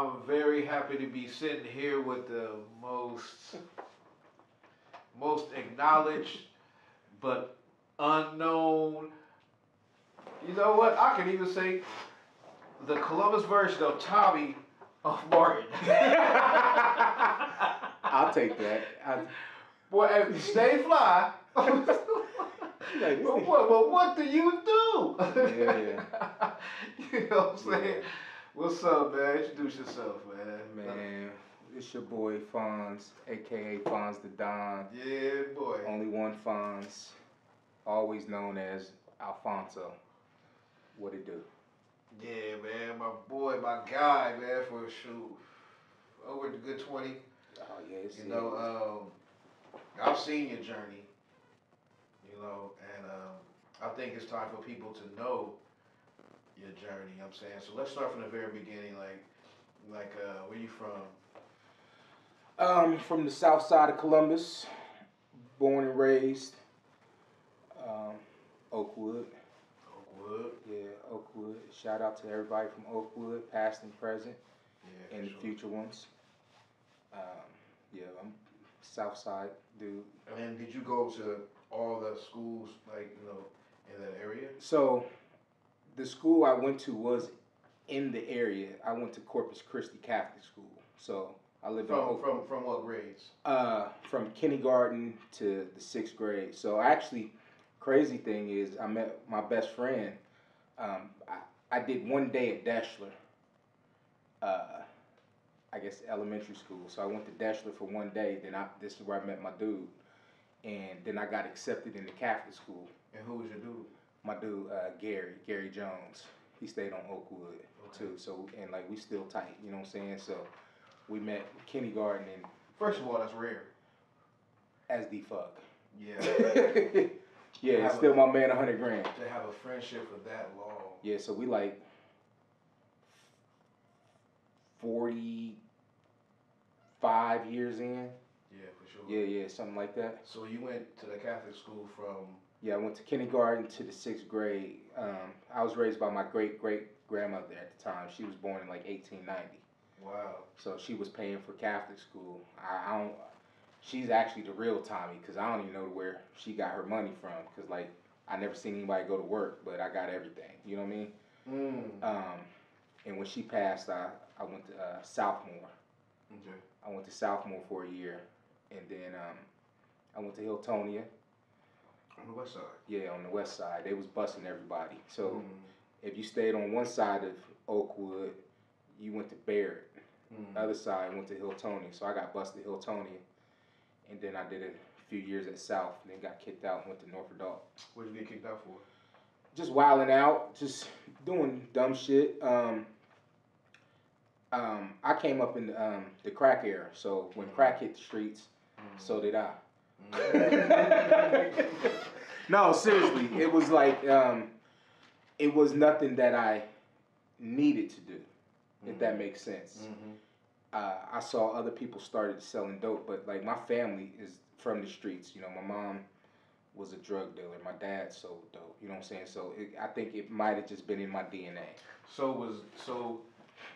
I'm very happy to be sitting here with the most acknowledged but unknown. You know what? I can even say the Columbus version of Tommy of Martin. I'll take that. Boy, stay fly. Like, but what do you do? Yeah. You know what I'm saying? Yeah. What's up, man? Introduce yourself, man. Man, it's your boy Fonz, aka Fonz the Don. Yeah, boy. Only one Fonz, always known as Alphonso. What it do? Yeah, man, my boy, my guy, man, for a shoot. Over the good 20. Oh, yes. You know, I've seen your journey, you know, and I think it's time for people to know your journey, you know what I'm saying? So let's start from the very beginning, like where you from? From the south side of Columbus, born and raised, Oakwood. Oakwood? Yeah, Oakwood. Shout out to everybody from Oakwood, past and present, and the future ones. Yeah, I'm south side dude. And did you go to all the schools, like, you know, in that area? So, the school I went to was in the area. I went to Corpus Christi Catholic School. So, I lived in Oakwood. From what grades? From kindergarten to the 6th grade. So, actually, crazy thing is, I met my best friend. I did one day at Deschler. I guess elementary school. So I went to Deschler for one day. Then this is where I met my dude, and then I got accepted into Catholic school. And who was your dude? My dude, Gary Jones. He stayed on Oakwood too. So and like we still tight. You know what I'm saying? So we met kindergarten and. First of all, that's rare. As the fuck. Yeah. Yeah, still my man, 100 grand. To have a friendship for that long. Yeah, so we like 45 years in. Yeah, for sure. Yeah, something like that. So you went to the Catholic school from... Yeah, I went to kindergarten to the 6th grade. I was raised by my great-great-grandmother at the time. She was born in like 1890. Wow. So she was paying for Catholic school. I don't... She's actually the real Tommy, because I don't even know where she got her money from. Because, like, I never seen anybody go to work, but I got everything. You know what I mean? And when she passed, I went to Southmore. Okay. I went to Southmore for a year. And then I went to Hiltonia. On the west side? Yeah, on the west side. They was busing everybody. So if you stayed on one side of Oakwood, you went to Barrett. The other side went to Hiltonia. So I got bused at Hiltonia. And then I did a few years at South, and then got kicked out and went to Norfolk. What did you get kicked out for? Just wilding out, just doing dumb shit. I came up in the crack era, so when crack hit the streets, so did I. No, seriously, it was like, it was nothing that I needed to do, if that makes sense. I saw other people started selling dope, but like my family is from the streets. You know, my mom was a drug dealer. My dad sold dope. You know what I'm saying? So I think it might have just been in my DNA. So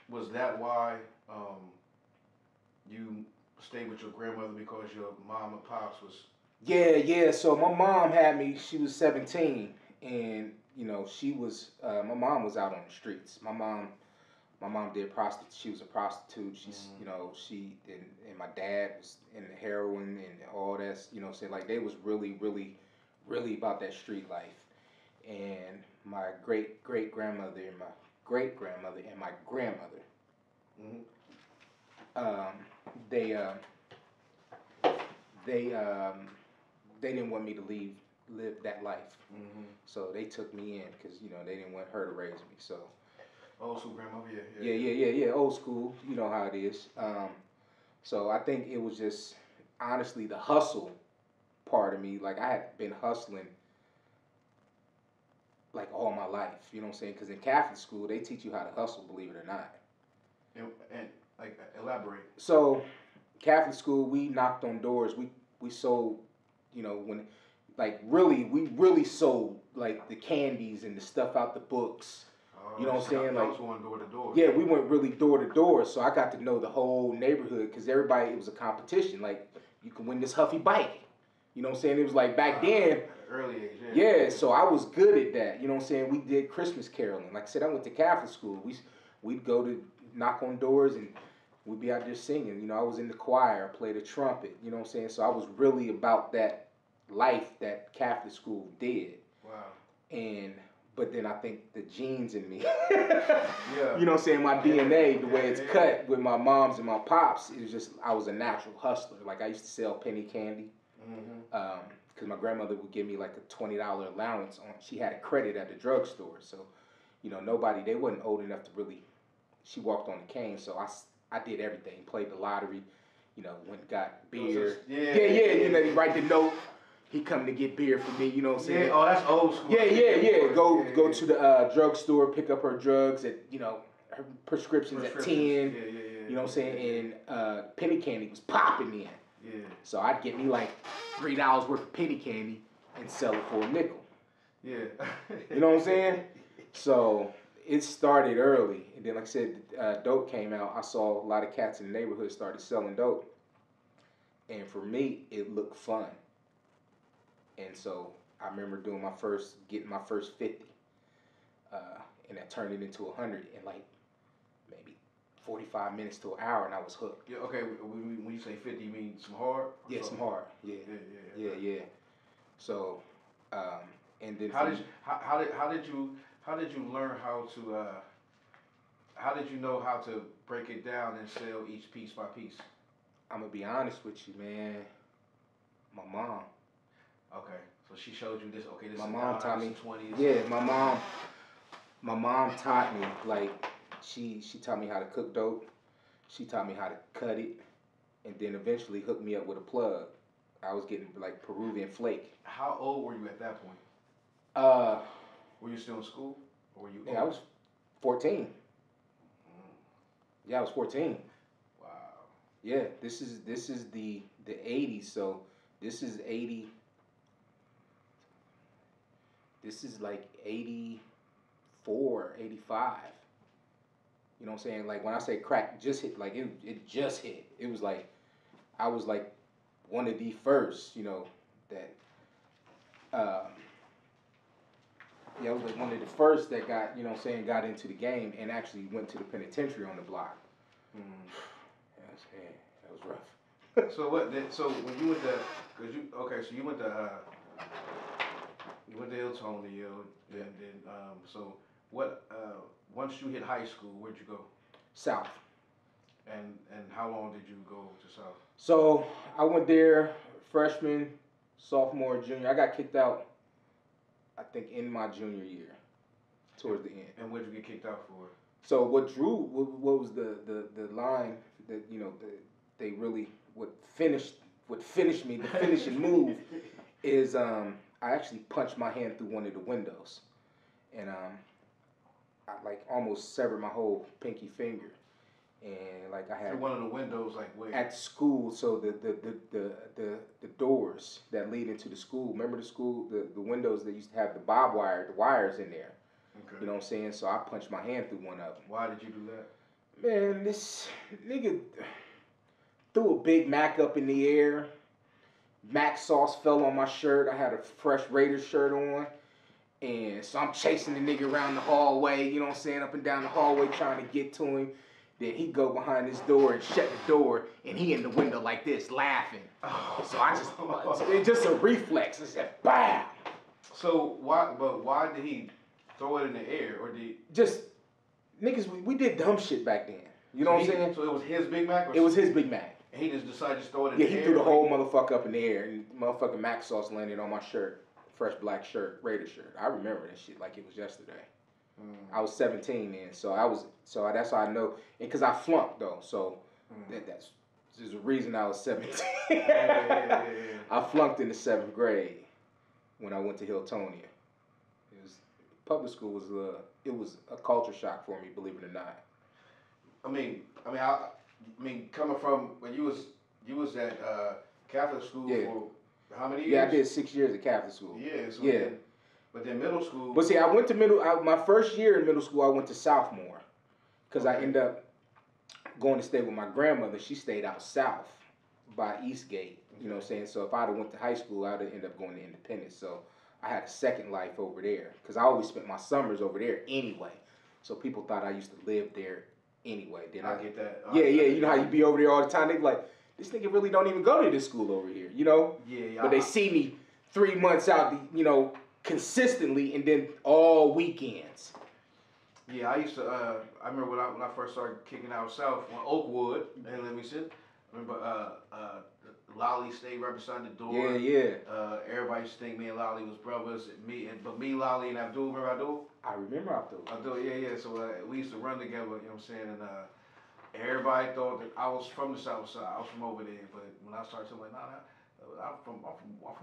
was that why you stayed with your grandmother, because your mom and pops was? Yeah. So my mom had me. She was 17, and you know she was. My mom was out on the streets. My mom did prostitute. She was a prostitute. She's, you know, and my dad was in the heroin and all that. You know, saying like they was really about that street life. And my great grandmother and my great grandmother and my grandmother, they didn't want me to live that life. So they took me in because you know they didn't want her to raise me. So. Old school grandmother, Yeah, old school. You know how it is. So I think it was just, honestly, the hustle part of me. Like, I had been hustling, like, all my life. You know what I'm saying? Because in Catholic school, they teach you how to hustle, believe it or not. And like, elaborate. So, Catholic school, we knocked on doors. We sold, you know, we really sold, like, the candies and the stuff out the books. You know what I'm saying? I was going door to door. Yeah, we went really door to door, so I got to know the whole neighborhood because everybody, it was a competition. Like, you can win this Huffy bike. You know what I'm saying? It was like back then. Early age, yeah. So I was good at that. You know what I'm saying? We did Christmas caroling. Like I said, I went to Catholic school. We'd go to knock on doors and we'd be out there singing. You know, I was in the choir, I played a trumpet. You know what I'm saying? So I was really about that life that Catholic school did. Wow. But then I think the genes in me, yeah. You know what I'm saying, my DNA, the way it's cut with my moms and my pops, it was just, I was a natural hustler. Like, I used to sell penny candy, because my grandmother would give me like a $20 allowance on, she had a credit at the drugstore. So, you know, they wasn't old enough to really, she walked on the cane. So I did everything, played the lottery, you know, went and got beer. You know, he write the note. He come to get beer for me, you know what I'm saying? Yeah, oh, that's old school. Yeah. Go to the drugstore, pick up her drugs at, you know, her prescriptions at 10. You know what I'm saying? And penny candy was popping in. Yeah. So I'd get me like $3 worth of penny candy and sell it for a nickel. Yeah. You know what I'm saying? So it started early. And then, like I said, dope came out. I saw a lot of cats in the neighborhood started selling dope. And for me, it looked fun. And so I remember getting my first 50, and that turned it into 100 in like maybe 45 minutes to an hour, and I was hooked. Yeah. Okay. When you say 50, you mean some hard? Yeah, some hard. Yeah. So, and then how did you learn how to how did you know how to break it down and sell each piece by piece? I'm gonna be honest with you, man. My mom. Okay, so she showed you this. Okay, this my is mom taught me. 20s. Yeah, my mom taught me, like, she taught me how to cook dope. She taught me how to cut it, and then eventually hooked me up with a plug. I was getting like Peruvian flake. How old were you at that point? Were you still in school, or were you? Yeah, I was 14. Yeah, I was 14. Wow. Yeah, this is the 80s, so this is 80. This is like 84, 85. You know what I'm saying? Like, when I say crack just hit, like, it just hit. It was like, I was like one of the first, you know, that, I was like one of the first that got, you know what I'm saying, got into the game and actually went to the penitentiary on the block. That was rough. So when you went to, so you went to, Hiltonia, and then, so what, once you hit high school, where'd you go? South. And how long did you go to South? So I went there freshman, sophomore, junior. I got kicked out, I think, in my junior year, towards the end. And what did you get kicked out for? So what was the line that, you know, they really, what finished me, the finishing move is, I actually punched my hand through one of the windows, and I like almost severed my whole pinky finger, and like I had through one of the windows, like where? At school. So the doors that lead into the school. Remember the school, the windows that used to have the wires in there. Okay. You know what I'm saying? So I punched my hand through one of them. Why did you do that? Man, this nigga threw a Big Mac up in the air. Mac sauce fell on my shirt. I had a fresh Raiders shirt on. And so I'm chasing the nigga around the hallway, you know what I'm saying, up and down the hallway trying to get to him. Then he go behind this door and shut the door, and he in the window like this, laughing. So it's just a reflex. I said, bam! So why did he throw it in the air, or did... Just, niggas, we did dumb shit back then. You know what I'm saying? So it was his Big Mac? It was his Big Mac. And he just decided to throw it in the air? Yeah, he threw the whole motherfucker up in the air, and motherfucking Mac sauce landed on my shirt. Fresh black shirt, Raider shirt. I remember that shit like it was yesterday. I was 17 then, so that's how I know. And because I flunked though, so that's there's a reason I was 17. Yeah. I flunked in the 7th grade when I went to Hiltonia. Public school was a culture shock for me, believe it or not. I mean, coming from when you was at Catholic school for how many years? Yeah, I did 6 years at Catholic school. Yeah. So yeah. But then middle school. But see, I went to my first year in middle school, I went to Southmore because I ended up going to stay with my grandmother. She stayed out south by Eastgate. You know what I'm saying? So if I'd have went to high school, I'd have ended up going to Independence. So I had a second life over there because I always spent my summers over there anyway. So people thought I used to live there anyway. Then I get that. Yeah. You know how you be over there all the time? They be like, this nigga really don't even go to this school over here, you know? Yeah. But they see me 3 months out, you know, consistently, and then all weekends. Yeah, I used to. I remember when I first started kicking out south on Oakwood, and let me see. I remember Lolly stayed right beside the door. Yeah. Everybody used to think me and Lolly was brothers. But me, Lolly, and Abdul. Remember Abdul? I remember Abdul. Abdul, yeah. So we used to run together. You know what I'm saying? And everybody thought that I was from the south side. I was from over there. But when I started, I'm like, nah, I'm from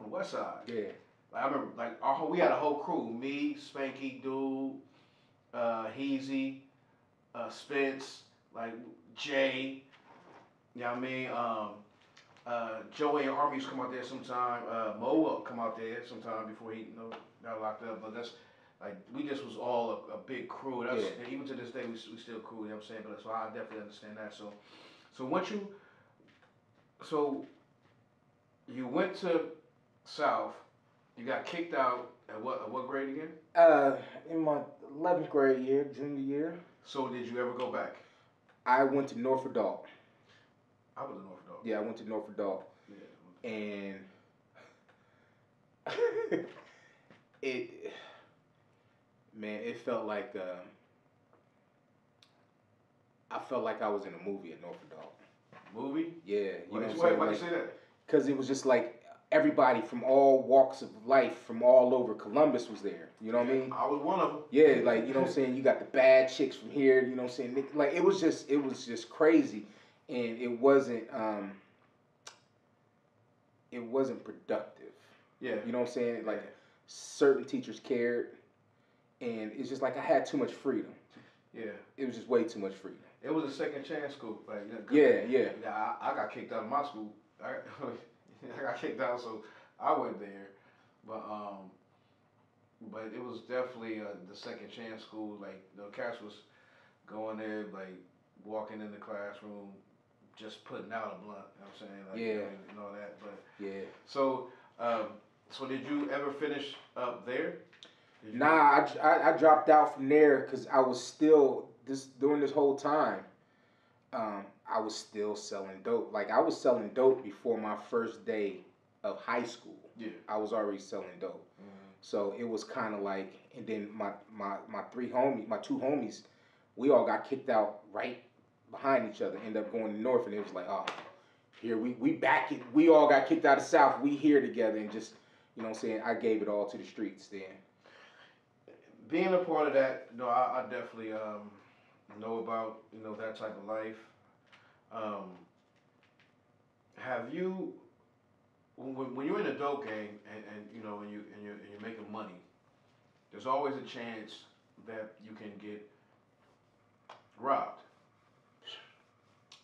the west side. Yeah. Like, I remember, like we had a whole crew. Me, Spanky, Dude, Heezy, Spence, like Jay. You know what I mean? Joey and Army used to come out there sometime. Moa come out there sometime before he got locked up. But that's like we just was all a big crew. That's and even to this day we still cool. You know what I'm saying? But so I definitely understand that. So once you went to South, you got kicked out at what grade again? In my 11th grade year, junior year. So did you ever go back? I went to North Adult. I was in North Adult. Yeah, I went to North Adult. Yeah. And it felt like I felt like I was in a movie at North Adult. Movie? Yeah. Why you say that? Because it was just like everybody from all walks of life, from all over Columbus was there. You know what I mean? I was one of them. Yeah, like, you know what I'm saying? You got the bad chicks from here, you know what I'm saying? Like, it was just crazy. And it wasn't productive. Yeah. You know what I'm saying? Like, certain teachers cared, and it's just like I had too much freedom. Yeah. It was just way too much freedom. It was a second chance school. Like, yeah. I got kicked out of my school. I got kicked out, so I went there. But it was definitely the second chance school. Like, cats was going there, like, walking in the classroom, just putting out a blunt. You know what I'm saying? Like, and all that. But yeah. So did you ever finish up there? Nah, I dropped out from there because I was still during this whole time. I was still selling dope. Like, I was selling dope before my first day of high school. Yeah. I was already selling dope. Mm-hmm. So it was kind of like, and then my two homies, we all got kicked out right behind each other. Ended up going to North, and it was like, oh, here we back. We all got kicked out of South. We here together, and just, you know what I'm saying, I gave it all to the streets then. Being a part of that, I definitely know about that type of life. Have you, when you're in a dope game and you're making money, there's always a chance that you can get robbed.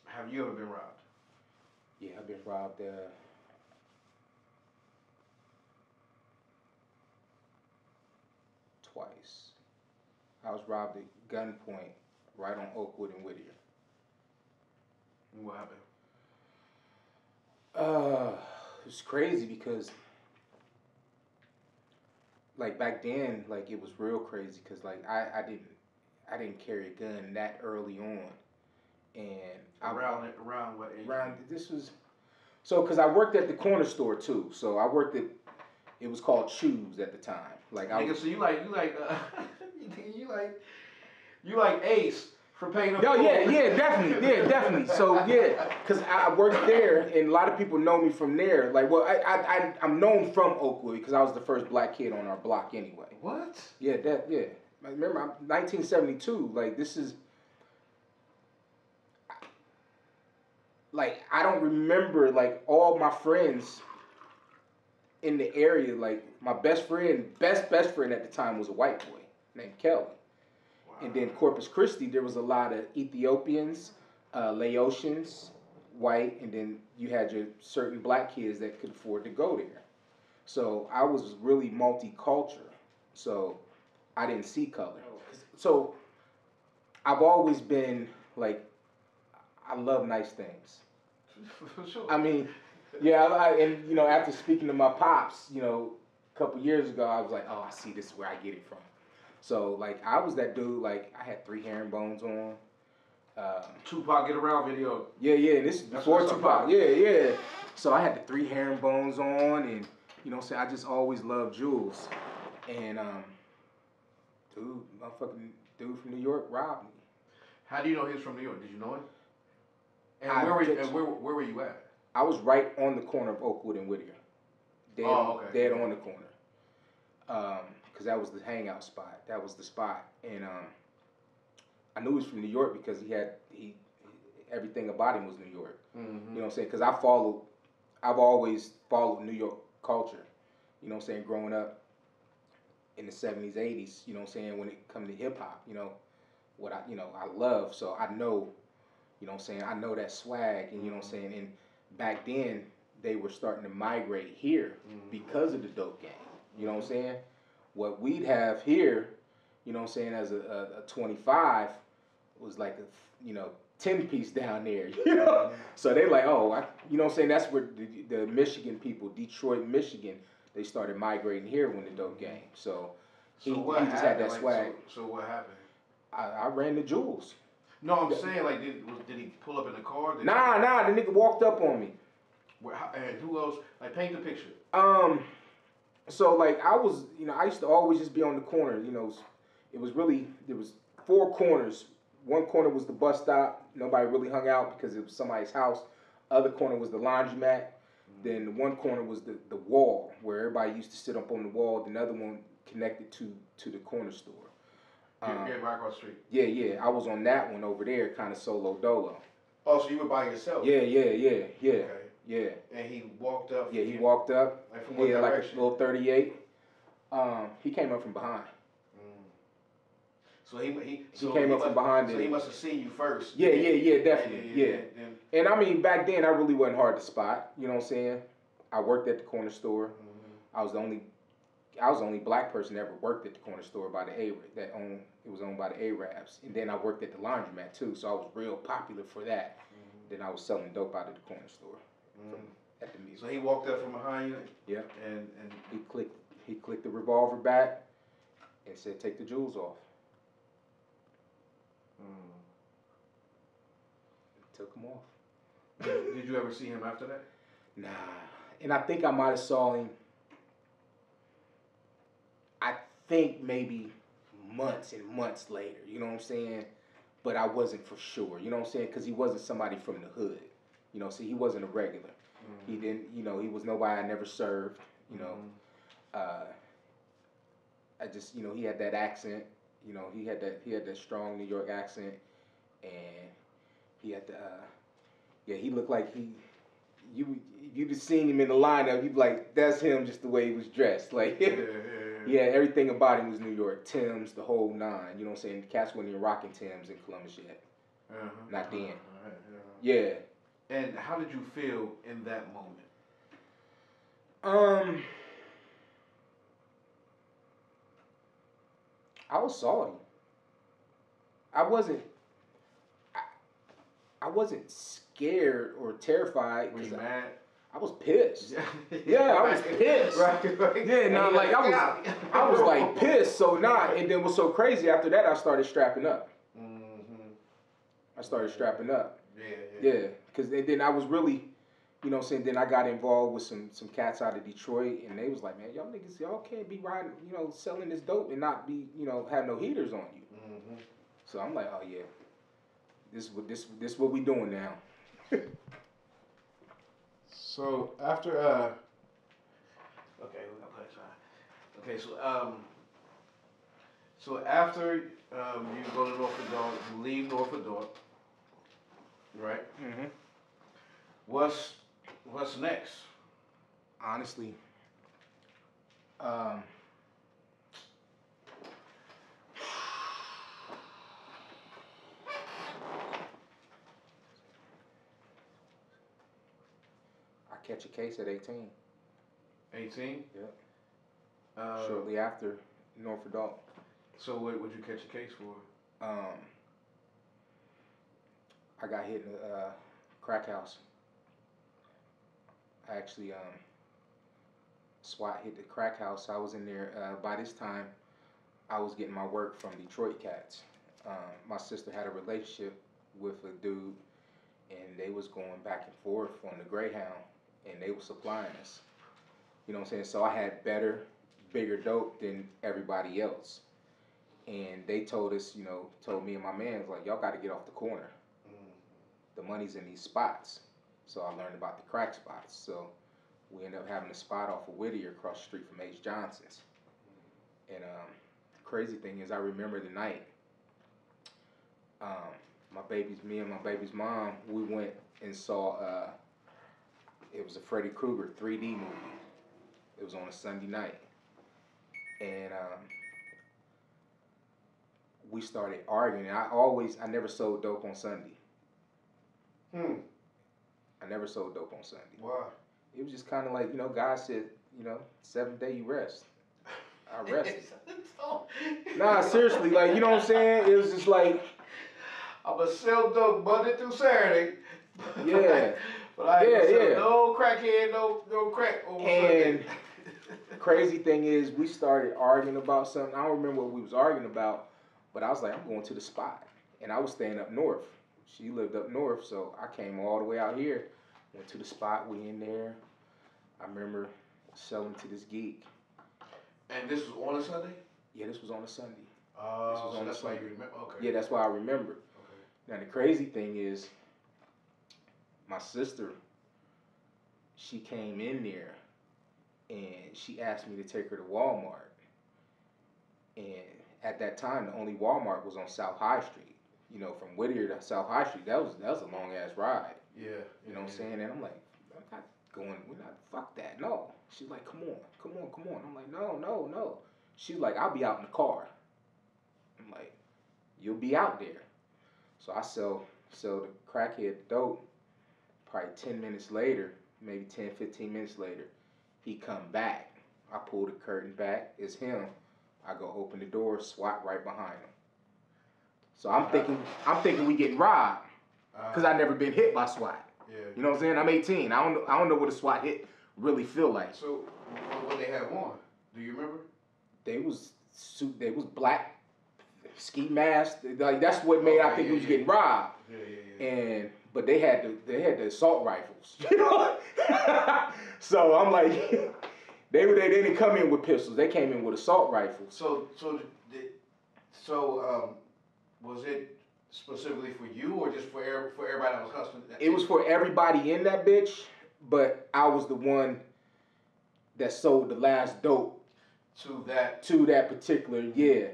Have you ever been robbed? Yeah, I've been robbed. Twice. I was robbed at gunpoint right on Oakwood and Whittier. And what happened? It was crazy because, like, back then, like, it was real crazy because, like, I didn't carry a gun that early on, and around what age? Because I worked at the corner store too. So I worked at, it was called Choose at the time. Like, so you like you like Ace from Paying Up. Yeah, definitely. So yeah, because I worked there, and a lot of people know me from there. Like, well, I'm known from Oakwood because I was the first black kid on our block anyway. What? Yeah. I remember, I'm 1972. Like, this is. Like, I don't remember, like, all my friends in the area. Like, my best friend at the time was a white boy named Kelly. Wow. And then Corpus Christi, there was a lot of Ethiopians, Laotians, white, and then you had your certain black kids that could afford to go there. So I was really multicultural. So I didn't see color. So I've always been like, I love nice things. For sure. I mean, yeah, and you know, after speaking to my pops, you know, a couple years ago, I was like, oh, I see, this is where I get it from. So like, I was that dude. Like, I had 3 herringbones on. Tupac Get Around video. Yeah, and this is before Tupac. Yeah. So I had the 3 herringbones on, and you know, what I'm saying, I just always loved jewels. And motherfucking dude from New York robbed me. How do you know he was from New York? Did you know him? And where were you at? I was right on the corner of Oakwood and Whittier. Dead on the corner. Because that was the hangout spot. That was the spot. And I knew he was from New York because he everything about him was New York. Mm-hmm. You know what I'm saying? Because I've always followed New York culture. You know what I'm saying? Growing up in the 70s, 80s, you know what I'm saying? When it comes to hip hop, you know, what I love. So I know, you know what I'm saying? I know that swag, and you know what I'm saying? And back then, they were starting to migrate here because of the dope game. You know what I'm saying? What we'd have here, you know what I'm saying, as a 25 was like a, 10-piece down there, you know? So they like, oh, you know what I'm saying? That's where the Michigan people, Detroit, Michigan, they started migrating here when the dope game. So he just had that swag. So what happened? I ran the jewels. No, I'm saying, like, did he pull up in the car? Nah, the nigga walked up on me. And who else? Like, paint the picture. So like I used to always just be on the corner. You know, there was 4 corners. One corner was the bus stop. Nobody really hung out because it was somebody's house. Other corner was the laundromat. Then the one corner was the wall where everybody used to sit up on the wall. Then another one connected to the corner store. Right across the street. Yeah. I was on that one over there, kind of solo dolo. Oh, so you were by yourself? Yeah. Okay. Yeah. And he walked up. Yeah, he walked up. Like from what direction? Like a little 38. He came up from behind. So he came up from behind. So he must have seen you first. Yeah, definitely. Yeah. And I mean, back then I really wasn't hard to spot. You know what I'm saying? I worked at the corner store. I was the only black person that ever worked at the corner store by the it was owned by the Arabs. And then I worked at the laundromat too, so I was real popular for that. Then I was selling dope out of the corner store. At the music. So he walked up from behind you. Yeah. And he clicked the revolver back and said, "Take the jewels off." Took them off. Did you ever see him after that? Nah. And I think I might have saw him. I think maybe months and months later. You know what I'm saying? But I wasn't for sure. You know what I'm saying? Because he wasn't somebody from the hood. You know, see, he wasn't a regular. He didn't, he was nobody I never served, I just, he had that accent, he had that strong New York accent, and he had he looked like you'd have seen him in the lineup, you'd be like, that's him just the way he was dressed, like, yeah, everything about him was New York, Timbs, the whole 9, you know what I'm saying, cats weren't even rocking Timbs in Columbus yet, not then, yeah. And how did you feel in that moment? I was salty. I wasn't scared or terrified. Were you mad? I was pissed. Yeah, I was pissed. Right. Yeah, no, like I was like pissed. So and then what's so crazy after that, I started strapping up. I started strapping up. Yeah. Because then I was really, you know what I'm saying, then I got involved with some cats out of Detroit, and they was like, man, y'all niggas, y'all can't be riding, selling this dope and not be, have no heaters on you. So I'm like, oh yeah, this what we doing now. So after, so after you go to Norfolk Dog, you leave Norfolk Dog, right? What's next? Honestly, I catch a case at 18. 18? Yep. Shortly after Norfolk Dalton. So what would you catch a case for? I got hit in a crack house. I actually SWAT hit the crack house. I was in there. By this time, I was getting my work from Detroit cats. My sister had a relationship with a dude, and they was going back and forth on the Greyhound, and they were supplying us. You know what I'm saying? So I had better, bigger dope than everybody else. And they told us, told me and my man, like, y'all got to get off the corner. The money's in these spots. So I learned about the crack spots. So we ended up having a spot off of Whittier across the street from H. Johnson's. And the crazy thing is, I remember the night, me and my baby's mom, we went and saw, it was a Freddy Krueger 3D movie. It was on a Sunday night. And we started arguing. And I never sold dope on Sunday. I never sold dope on Sunday. Why? It was just kind of like, God said, 7th day you rest. I rested. Nah, seriously, like, you know what I'm saying? It was just like, I'm going to sell dope Monday through Saturday. Yeah. But I ain't sell no crackhead, no crack on Sunday. And crazy thing is, we started arguing about something. I don't remember what we was arguing about, but I was like, I'm going to the spot. And I was staying up north. She lived up north, so I came all the way out here, went to the spot, we in there. I remember selling to this geek. And this was on a Sunday? Yeah, this was on a Sunday. Oh, so that's why you remember? Okay. Yeah, that's why I remember. Okay. Now, the crazy thing is, my sister, she came in there, and she asked me to take her to Walmart. And at that time, the only Walmart was on South High Street. From Whittier to South High Street, that was a long ass ride. Yeah. You know what I'm saying? And I'm like, I'm not going, fuck that, no. She's like, come on. I'm like, no. She's like, I'll be out in the car. I'm like, you'll be out there. So I sell the crackhead dope. Probably 10 minutes later, maybe 10, 15 minutes later, he come back. I pull the curtain back, it's him. I go open the door, SWAT right behind him. So I'm thinking we getting robbed, because I never been hit by SWAT. Yeah. You know what I'm saying? I'm 18. I don't know what a SWAT hit really feel like. So what they have on? Do you remember? They was black, ski mask. Like that's what made I think we was getting robbed. Yeah. But they had the assault rifles. So I'm like, they didn't come in with pistols. They came in with assault rifles. So was it specifically for you or just for everybody that was hustling? It was for everybody in that bitch, but I was the one that sold the last dope to that particular, yeah.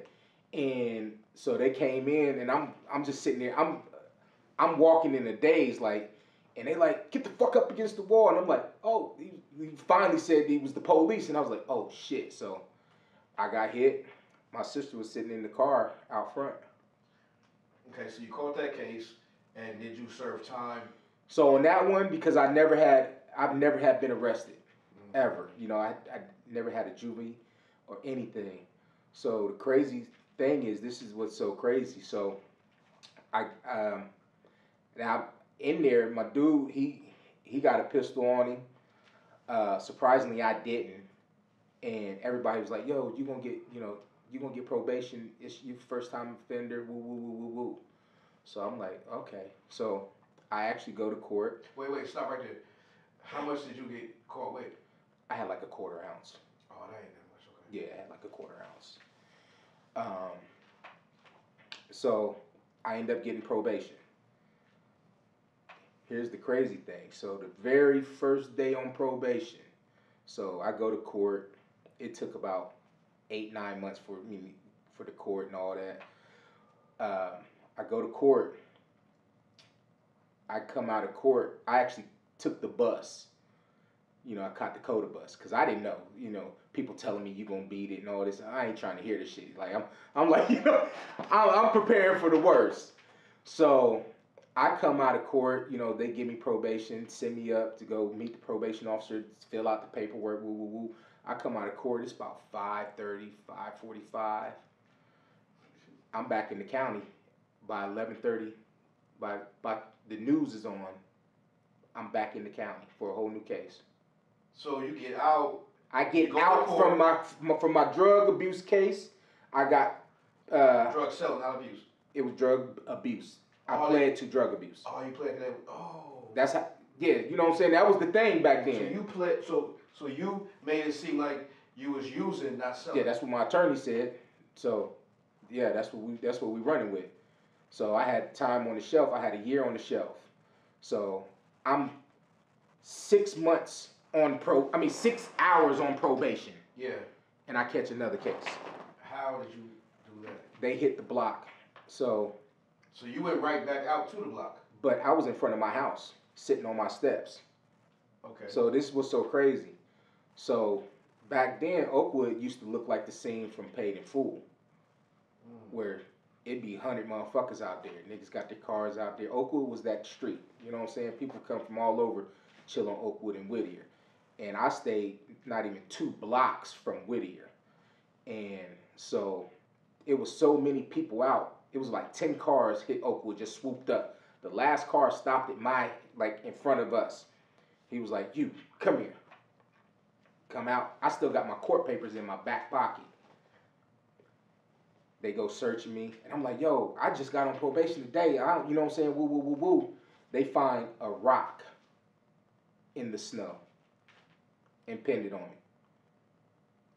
And so they came in, and I'm just sitting there. I'm walking in a daze, like, and they like, get the fuck up against the wall, and I'm like, oh, he finally said he was the police, and I was like, oh shit. So I got hit. My sister was sitting in the car out front. Okay, so you caught that case, and did you serve time? So on that one, because I've never had been arrested, ever. I never had a juvie or anything. So the crazy thing is, this is what's so crazy. So now in there, my dude, he got a pistol on him. Surprisingly, I didn't, and everybody was like, "Yo, you gonna get probation. It's your first time offender." Woo woo woo woo woo. So I'm like, okay. So I actually go to court. Wait, stop right there. How much did you get caught with? I had like a quarter ounce. Oh, that ain't that much. Okay. Yeah, I had like a quarter ounce. So I end up getting probation. Here's the crazy thing. So the very first day on probation, so I go to court. It took about 8-9 months for the court and all that. I go to court. I come out of court. I actually took the bus. I caught the CODA bus because I didn't know. People telling me you gonna beat it and all this. I ain't trying to hear this shit. Like I'm like I'm preparing for the worst. So I come out of court. They give me probation, send me up to go meet the probation officer, fill out the paperwork. Woo woo woo. I come out of court. It's about 5:30, 5:45. I'm back in the county by 11:30. By the news is on. I'm back in the county for a whole new case. So you get out. I get out from my drug abuse case. I got drug selling, not abuse. It was drug abuse. I pled to drug abuse. Oh, you pled that. Oh. That's how. Yeah, you know what I'm saying. That was the thing back then. So you pled. So you made it seem like you was using, not selling. Yeah, that's what my attorney said. So, yeah, that's what we running with. So I had time on the shelf. I had a year on the shelf. So I'm 6 months on 6 hours on probation. Yeah. And I catch another case. How did you do that? They hit the block. So you went right back out to the block. But I was in front of my house, sitting on my steps. Okay. So this was so crazy. So back then, Oakwood used to look like the scene from Paid in Full, where it'd be 100 motherfuckers out there. Niggas got their cars out there. Oakwood was that street. You know what I'm saying? People come from all over, chill on Oakwood and Whittier. And I stayed not even 2 blocks from Whittier. And so it was so many people out. It was like 10 cars hit Oakwood, just swooped up. The last car stopped at in front of us. He was like, "You, come here. Come out." I still got my court papers in my back pocket. They go searching me. And I'm like, "Yo, I just got on probation today. You know what I'm saying? Woo, woo, woo, woo." They find a rock in the snow and pinned it on me.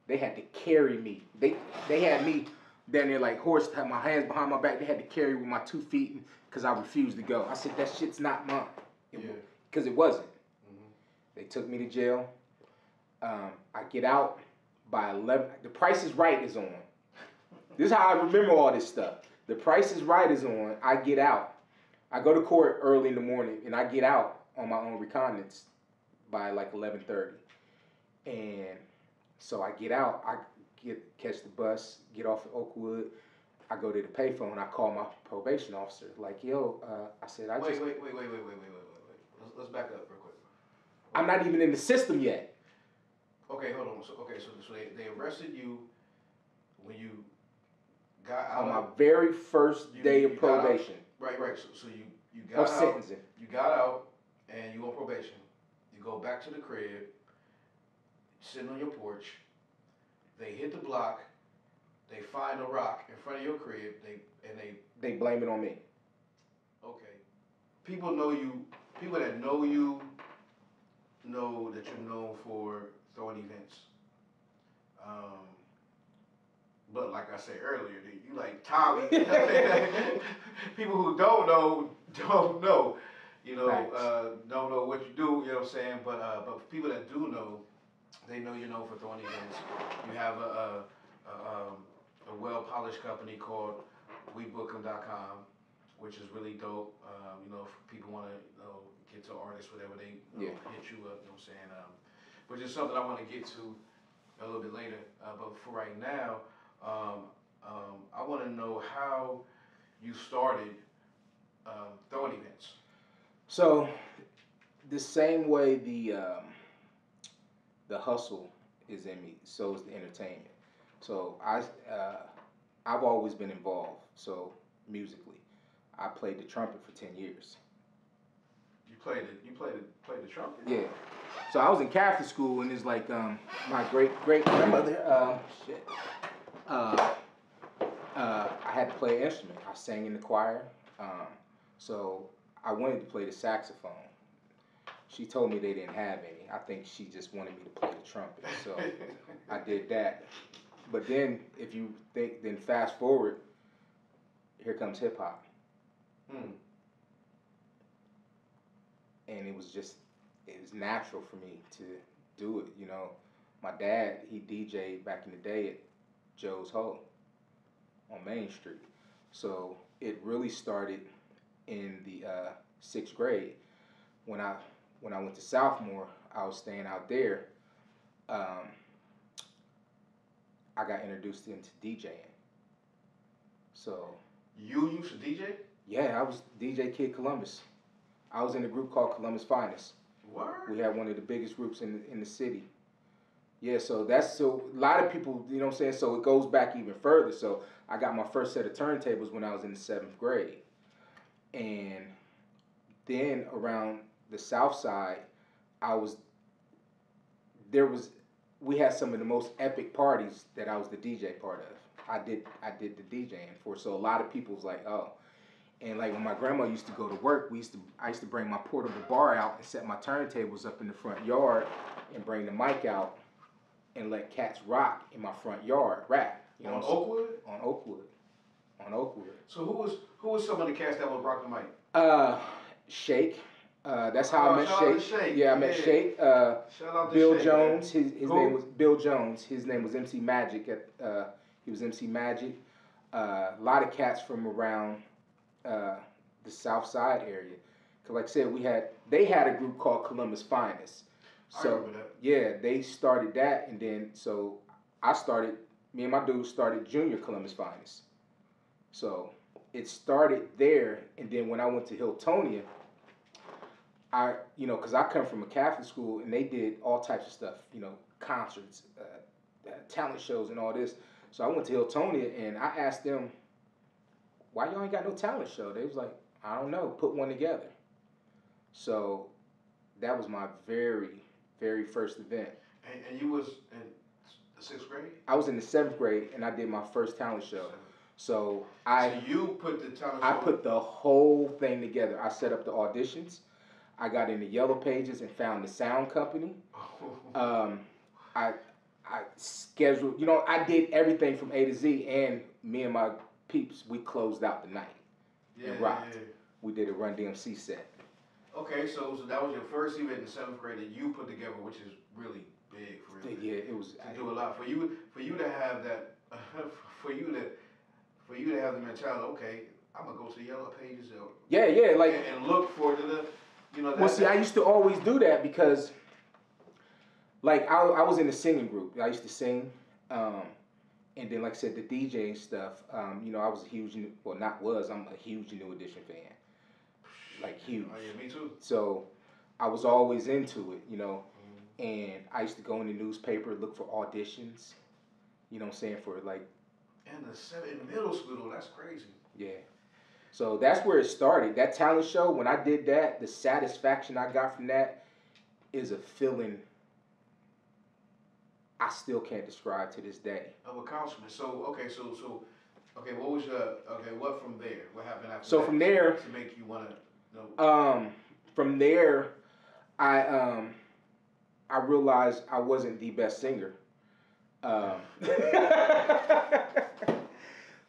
They had to carry me. They had me down there like horse, had my hands behind my back. They had to carry with my 2 feet because I refused to go. I said, "That shit's not mine." Because it wasn't. Mm-hmm. They took me to jail. I get out by 11. The Price is Right is on. This is how I remember all this stuff. The Price is Right is on. I get out. I go to court early in the morning, and I get out on my own recognizance by like 11:30. And so I get out. I catch the bus, get off at Oakwood. I go to the payphone. I call my probation officer. Like, "Yo," I said, Wait. Let's back up real quick. I'm not even in the system yet. Okay, hold on. So they arrested you when you got out on my very first day of probation. Right. So you got out. Sentencing. You got out and you on probation. You go back to the crib, sitting on your porch. They hit the block. They find a rock in front of your crib. They blame it on me. Okay. People know you. People that know you know that you're known for throwing events. But like I said earlier, you like Tommy. People who don't know. You know, don't know what you do. You know what I'm saying? But people that do know, they know you're known for throwing events. You have a well-polished company called WeBook'em.com, which is really dope. You know, if people want to get to artists, whatever, they hit you up. You know what I'm saying? Which is something I want to get to a little bit later. But for right now, I want to know how you started throwing events. So, the same way the hustle is in me, so is the entertainment. So I've always been involved. So musically, I played the trumpet for 10 years. You played the trumpet? Yeah. So I was in Catholic school, and it's like my great grandmother. I had to play an instrument. I sang in the choir. So I wanted to play the saxophone. She told me they didn't have any. I think she just wanted me to play the trumpet. So I did that. But then, if you think, then fast forward, here comes hip hop. And it was natural for me to do it. You know, my dad, he DJ'd back in the day at Joe's Ho on Main Street. So it really started in the 6th grade. When I went to sophomore, I was staying out there. I got introduced into DJing. So. You used to DJ? Yeah, I was DJ Kid Columbus. I was in a group called Columbus Finest. What? We had one of the biggest groups in the city. Yeah, so a lot of people, you know what I'm saying? So it goes back even further. So I got my first set of turntables when I was in the 7th grade. And then around the South Side, I was, there was, we had some of the most epic parties that I was the DJ part of. I did the DJing for. So a lot of people was like, oh. And like when my grandma used to go to work, I used to bring my portable bar out and set my turntables up in the front yard and bring the mic out and let cats rock in my front yard, rap. You know, on Oakwood? On Oakwood. On Oakwood. So who was some of the cats that would rock the mic? Shake. That's how I met Shake. Shake. Yeah, I met Shake. Shout out to Bill Shake, Jones. His name was Bill Jones. His name was MC Magic. He was MC Magic. A lot of cats from around the South Side area. Cause like I said, they had a group called Columbus Finest. So I remember that. yeah, they started that, and then so me and my dude started Junior Columbus Finest. So it started there, and then when I went to Hiltonia, cause I come from a Catholic school, and they did all types of stuff, concerts, talent shows, and all this. So I went to Hiltonia, and I asked them, why y'all ain't got no talent show? They was like, I don't know, put one together. So that was my very, very first event. And you was in the 6th grade? I was in the 7th grade, and I did my first talent show. So you put the talent show? I put the whole thing together. I set up the auditions. I got in the Yellow Pages and found the sound company. I scheduled, I did everything from A to Z, and me and my peeps, we closed out the night and rocked. Yeah. We did a Run DMC set. Okay, so that was your first event in the 7th grade that you put together, which is really big for real. Yeah, it was. To do a lot for you to have that, for you to have the mentality. Okay, I'm gonna go to the Yellow Pages. Yeah, like and look for the. Well, see, I used to always do that because, like, I was in a singing group. I used to sing, and then, like I said, the DJ stuff. I was a huge, I'm a huge New Edition fan. Like, huge. Oh, yeah, me too. So, I was always into it, and I used to go in the newspaper, look for auditions, for like. In middle school, though, that's crazy. Yeah. So that's where it started. That talent show, when I did that, the satisfaction I got from that is a feeling I still can't describe to this day. Of accomplishment. So, what from there? What happened after that? So from there, to make you want to know? From there, I realized I wasn't the best singer.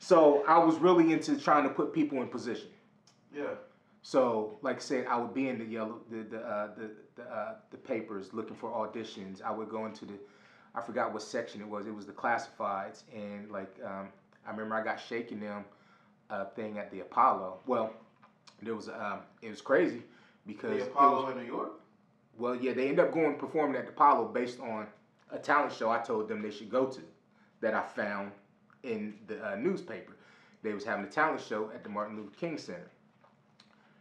So I was really into trying to put people in position. Yeah. So, like I said, I would be in the papers looking for auditions. I would go into I forgot what section it was. It was the classifieds, and I remember I got shaking them thing at the Apollo. Well, there was it was crazy because the Apollo in New York. Well, yeah, they ended up going performing at the Apollo based on a talent show I told them they should go to, that I found in the newspaper. They was having a talent show at the Martin Luther King Center.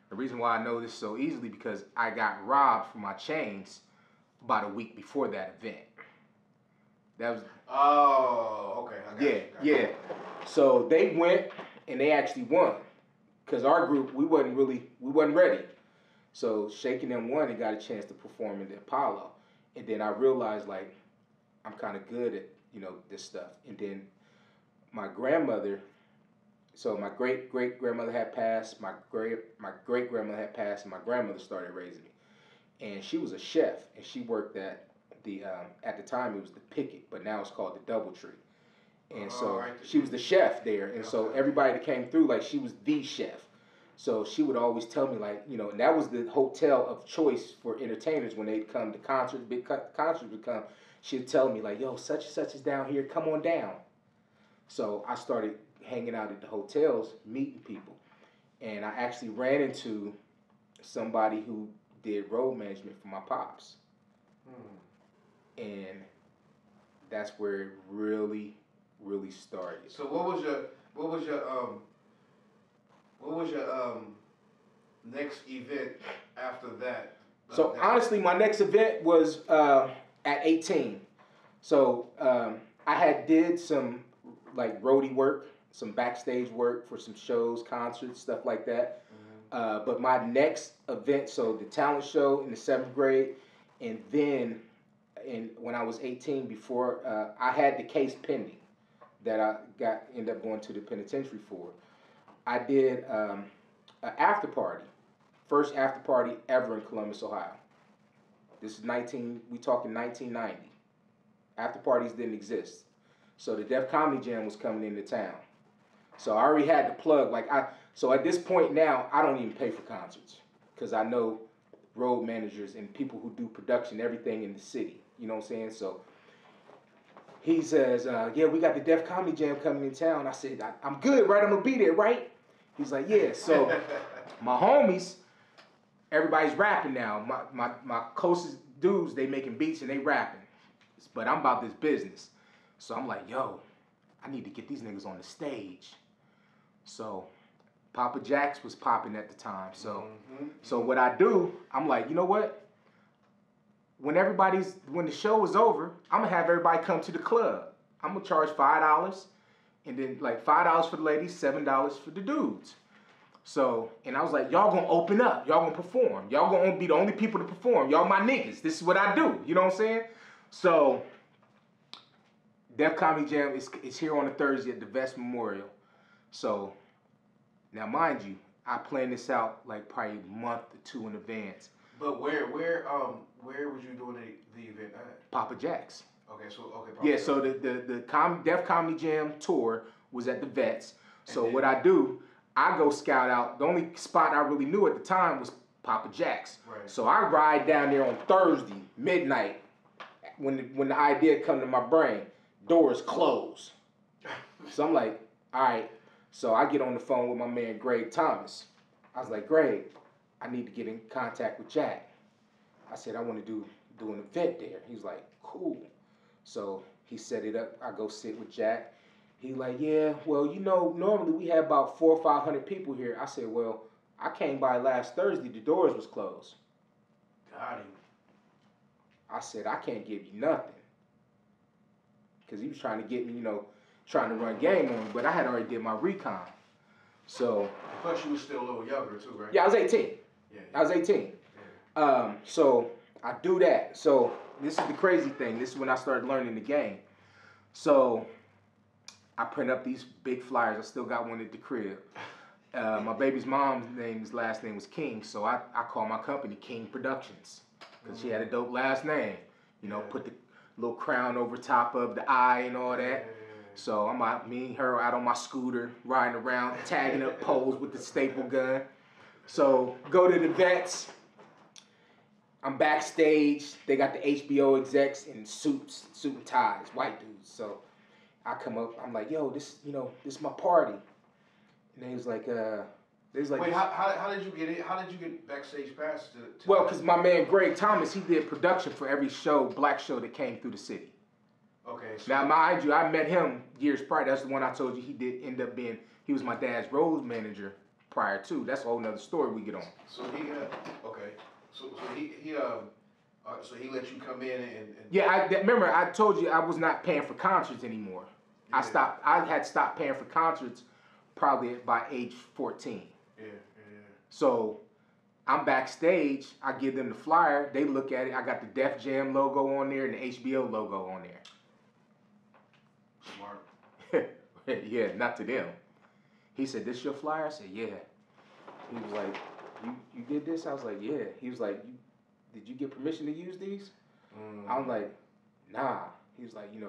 The reason why I know this so easily because I got robbed for my chains about a week before that event. That was. Oh, okay. Yeah. So they went and they actually won, because our group we wasn't ready. So Shaking Them won and got a chance to perform in the Apollo, and then I realized like I'm kind of good at this stuff, and then my grandmother. So my great grandmother had passed, my great grandmother had passed, and my grandmother started raising me. And she was a chef, and she worked at the time it was the Picket, but now it's called the Doubletree. And so she was the chef there, and so everybody that came through, like, she was the chef. So she would always tell me, like, and that was the hotel of choice for entertainers when they'd come to concerts, big concerts would come. She'd tell me, like, yo, such and such is down here, come on down. So I started hanging out at the hotels, meeting people. And I actually ran into somebody who did road management for my pops. And that's where it really, really started. So what was your next event after that? So honestly, my next event was at 18. So I had did some like roadie work, some backstage work for some shows, concerts, stuff like that. But my next event, so the talent show in the 7th grade, and then when I was 18, before I had the case pending that I ended up going to the penitentiary for. I did an after party, first after party ever in Columbus, Ohio. This is we talking 1990. After parties didn't exist. So the Def Comedy Jam was coming into town. So I already had the plug. So at this point now, I don't even pay for concerts because I know road managers and people who do production, everything in the city. You know what I'm saying? So he says, yeah, we got the Def Comedy Jam coming in town. I said, I'm good, right? I'm going to be there, right? He's like, yeah. So my homies, everybody's rapping now. My closest dudes, they making beats and they rapping. But I'm about this business. So I'm like, yo, I need to get these niggas on the stage. So Papa Jack's was popping at the time. So what I do, I'm like, you know what? When the show is over, I'm gonna have everybody come to the club. I'm gonna charge $5, and then like $5 for the ladies, $7 for the dudes. So, and I was like, y'all gonna open up, y'all gonna perform, y'all gonna be the only people to perform, y'all my niggas. This is what I do. You know what I'm saying? So, Def Comedy Jam is here on a Thursday at the Vest Memorial. So, now mind you, I planned this out like probably a month or two in advance. But where was you doing the event at? Papa Jack's. Okay, Papa yeah, Jack's. so the Def Comedy Jam tour was at the Vets. So what I do, I go scout out. The only spot I really knew at the time was Papa Jack's. Right. So I ride down there on Thursday, midnight, when the idea come to my brain. Doors close. So I'm like, all right. So I get on the phone with my man Greg Thomas. I was like, Greg, I need to get in contact with Jack. I said, I want to do an event there. He's like, cool. So he set it up. I go sit with Jack. He's like, yeah, well, you know, normally we have about 400 or 500 people here. I said, well, I came by last Thursday. The doors was closed. Got him. I said, I can't give you nothing. Because he was trying to get me, trying to run game on me. But I had already did my recon. So. Plus you were still a little younger too, right? Yeah, I was 18. Yeah. I was 18. Yeah. So I do that. So this is the crazy thing. This is when I started learning the game. So I print up these big flyers. I still got one at the crib. My baby's mom's last name was King. So I call my company King Productions. Because she had a dope last name. Put the little crown over top of the eye and all that. Yeah. So I'm out, me and her out on my scooter, riding around, tagging up poles with the staple gun. So go to the Vets. I'm backstage. They got the HBO execs in suit and ties, white dudes. So I come up. I'm like, yo, this is my party. And they was like, wait, how did you get it? How did you get backstage pass to well, because my man Greg Thomas, he did production for every black show that came through the city. Okay. So now, mind you, I met him years prior. That's the one I told you he did end up being. He was my dad's road manager prior to. That's a whole nother story we get on. So he okay. So he let you come in and yeah. Remember I told you I was not paying for concerts anymore. Yeah. I had stopped paying for concerts probably by age 14. Yeah. So I'm backstage. I give them the flyer. They look at it. I got the Def Jam logo on there and the HBO logo on there. Smart. Yeah, not to them. He said, "This your flyer?" I said, "Yeah." He was like, "You did this?" I was like, "Yeah." He was like, "Did you get permission to use these?" I was like, "Nah." He was like, he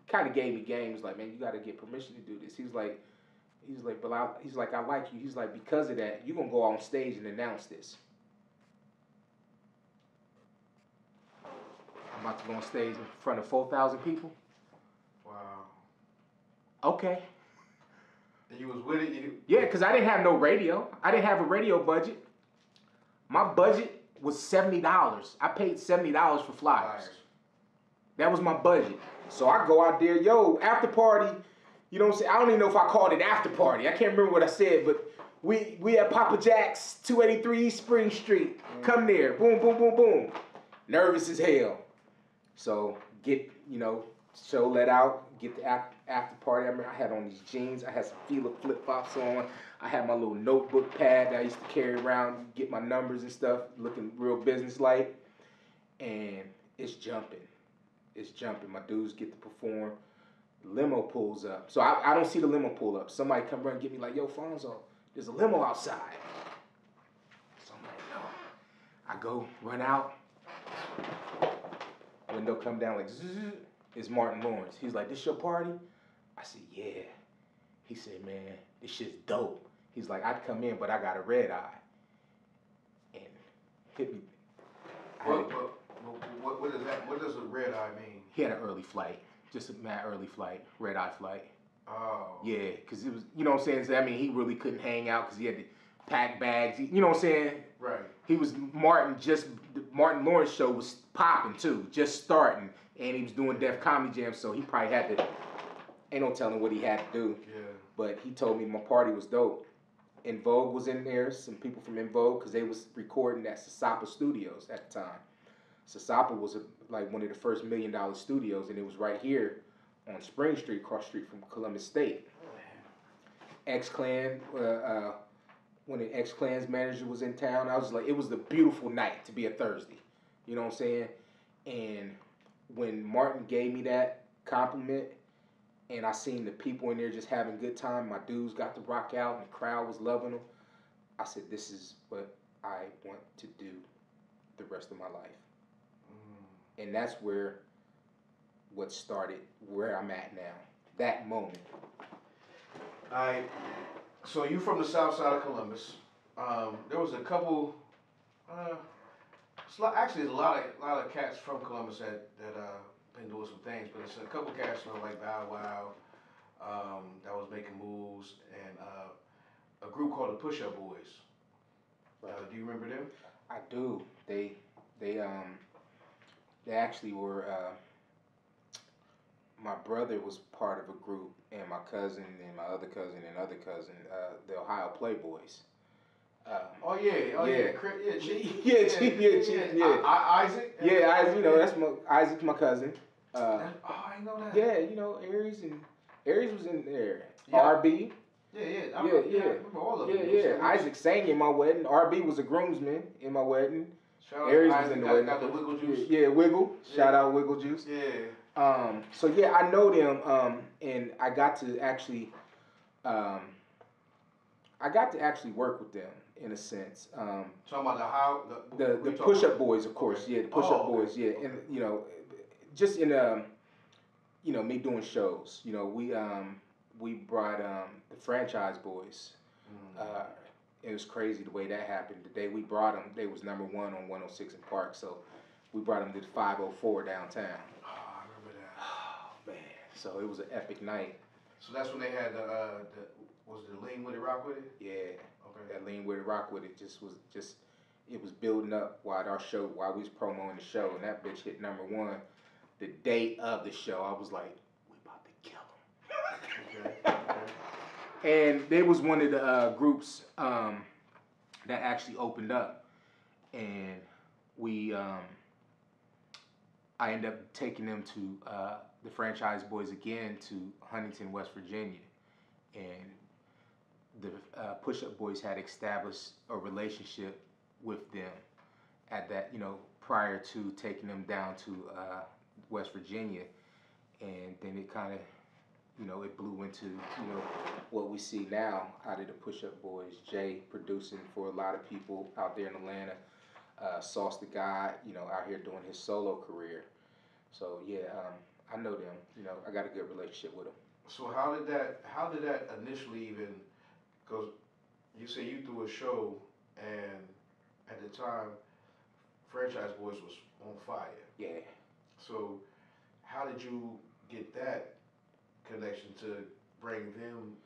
kind of gave me game. He was like, "Man, you got to get permission to do this." He's like, "But I like you." He's like, "Because of that, you're gonna go on stage and announce this." I'm about to go on stage in front of 4,000 people. Wow. Okay. And you was with it? Yeah, because I didn't have no radio. I didn't have a radio budget. My budget was $70. I paid $70 for flyers. That was my budget. So I go out there, yo, after party. You know what I'm saying? I don't even know if I called it after party. I can't remember what I said, but we at Papa Jack's, 283 East Spring Street. Come there. Boom, boom, boom, boom. Nervous as hell. So you know, show let out, get the after party. I remember I had on these jeans. I had some Fila flip flops on. I had my little notebook pad that I used to carry around, get my numbers and stuff, looking real business-like. And it's jumping. It's jumping. My dudes get to perform. The limo pulls up. So I don't see the limo pull up. Somebody come run and get me like, yo, Alphonso, there's a limo outside. So I'm like, no. I go, run out. Window come down like, zzz. It's Martin Lawrence. He's like, this your party? I said, yeah. He said, man, this shit's dope. He's like, I'd come in, but I got a red eye. And hit me. What is that? What does a red eye mean? He had an early flight. Just a mad early flight. Red eye flight. Oh. Yeah, because it was, you know what I'm saying? So, I mean, he really couldn't hang out because he had to pack bags. You know what I'm saying? Right. He was the Martin Lawrence show was popping too, just starting. And he was doing Def Comedy Jam, so he probably had to, ain't no telling what he had to do. Yeah. But he told me my party was dope. En Vogue was in there, some people from En Vogue, because they was recording at Sasapa Studios at the time. Sasapa was like one of the first $1 million studios, and it was right here on Spring Street, across the street from Columbus State. X-Clan, when the X-Clan's manager was in town, I was like, it was the beautiful night to be a Thursday. You know what I'm saying? And when Martin gave me that compliment, and I seen the people in there just having a good time, my dudes got to rock out, and the crowd was loving them, I said, this is what I want to do the rest of my life. And that's what started where I'm at now, that moment. All right. So you from the south side of Columbus. There was a couple, actually there's a lot of cats from Columbus that been doing some things, but it's a couple cats like Bow Wow that was making moves, and a group called the Push Up Boys. Do you remember them? I do. They actually were. My brother was part of a group, and my cousin, and my other cousin, and other cousin, the Ohio Playboys. Chief. Isaac. Isaac. That's Isaac's my cousin. I know that. Yeah, Aries was in there. Yeah. RB. I remember all of them. Yeah. Isaac sang in my wedding. RB was a groomsman in my wedding. Aries was in the wedding. Got the Wiggle Juice. Yeah, Wiggle. Shout out Wiggle Juice. Yeah. So yeah, I know them, and I got to actually work with them in a sense. Talking about the Push Up Boys, of course. Okay. Yeah, the Push Up Boys. Yeah, okay. And just in me doing shows. We brought the Franchise Boys. It was crazy the way that happened. The day we brought them, they was #1 on 106 in Park. So we brought them to the 504 downtown. Oh, I remember that. Oh man! So it was an epic night. So that's when they had was it Lean With It, Rock With It? Yeah. Okay. That Lean With It, Rock With It it was building up while we was promoting the show, and that bitch hit #1 the day of the show. I was like, we about to kill him. Okay. And they was one of the groups that actually opened up, and I ended up taking them to the Franchise Boys again to Huntington, West Virginia, and the Push Up Boys had established a relationship with them at that, prior to taking them down to West Virginia, and then it kind of, it blew into, what we see now out of the Push Up Boys. Jay producing for a lot of people out there in Atlanta. Sauce the God, out here doing his solo career. So yeah, I know them. I got a good relationship with them. So how did that initially even? Because you say you threw a show, and at the time, Franchise Boys was on fire. Yeah. So how did you get that connection to bring them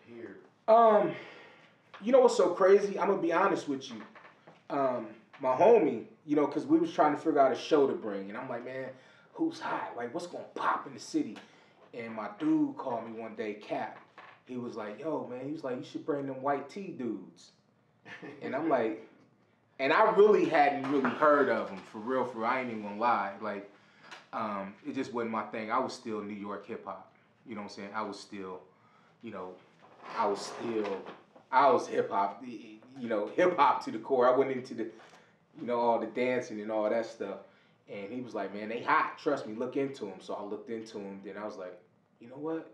here? What's so crazy? I'm gonna be honest with you. My homie, because we was trying to figure out a show to bring, and I'm like, man, who's hot? Like, what's gonna pop in the city? And my dude called me one day, Cap. He was like, yo, man, he was like, you should bring them white tee dudes. And I'm like, and I really hadn't heard of them, for real, I ain't even gonna lie. Like, It just wasn't my thing. I was still New York hip hop. You know what I'm saying? I was still, you know, I was hip hop. Hip hop to the core. I went into the, all the dancing and all that stuff. And he was like, man, they hot. Trust me, look into them. So I looked into them. Then I was like, you know what?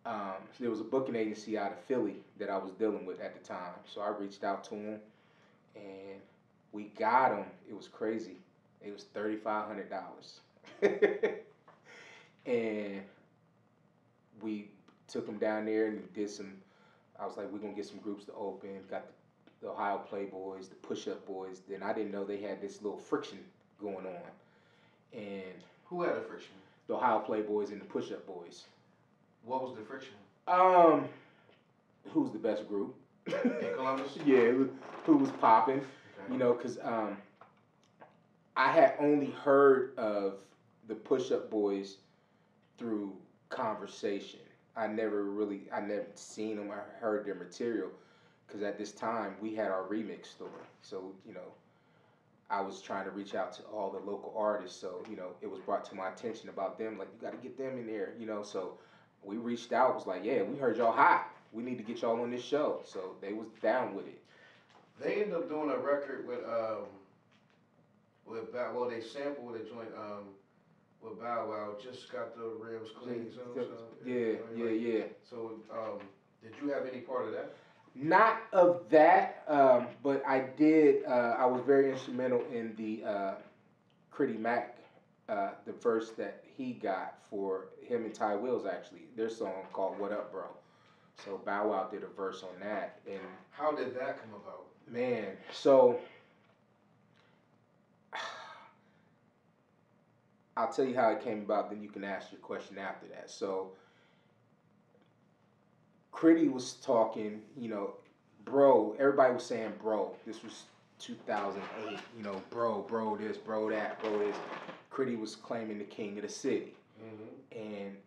So there was a booking agency out of Philly that I was dealing with at the time. So I reached out to him, and we got him. It was crazy. It was $3,500, and we took him down there and did some. I was like, we're gonna get some groups to open. Got the Ohio Playboys, the Push Up Boys. Then I didn't know they had this little friction going on. And who had a friction? The Ohio Playboys and the Push Up Boys. What was the friction? Who's the best group? In Columbus? Yeah, who was popping? Okay. Because I had only heard of the Push Up Boys through conversation. I never seen them or heard their material, because at this time we had our remix store. So I was trying to reach out to all the local artists. So it was brought to my attention about them. Like, you got to get them in there. So we reached out. Was like, yeah, we heard y'all hot. We need to get y'all on this show. So they was down with it. They ended up doing a record with they sampled a joint with Bow Wow. Just got the rims clean. Yeah. So did you have any part of that? Not of that, but I did. I was very instrumental in the Critty Mac, the verse that he got for him and Ty Wills, actually, their song called "What Up, Bro." So Bow Wow did a verse on that. And how did that come about? Man, so I'll tell you how it came about. Then you can ask your question after that. So Critty was talking, bro. Everybody was saying bro. This was 2008. Bro this, bro that, bro this. Critty was claiming the king of the city. Mm-hmm. And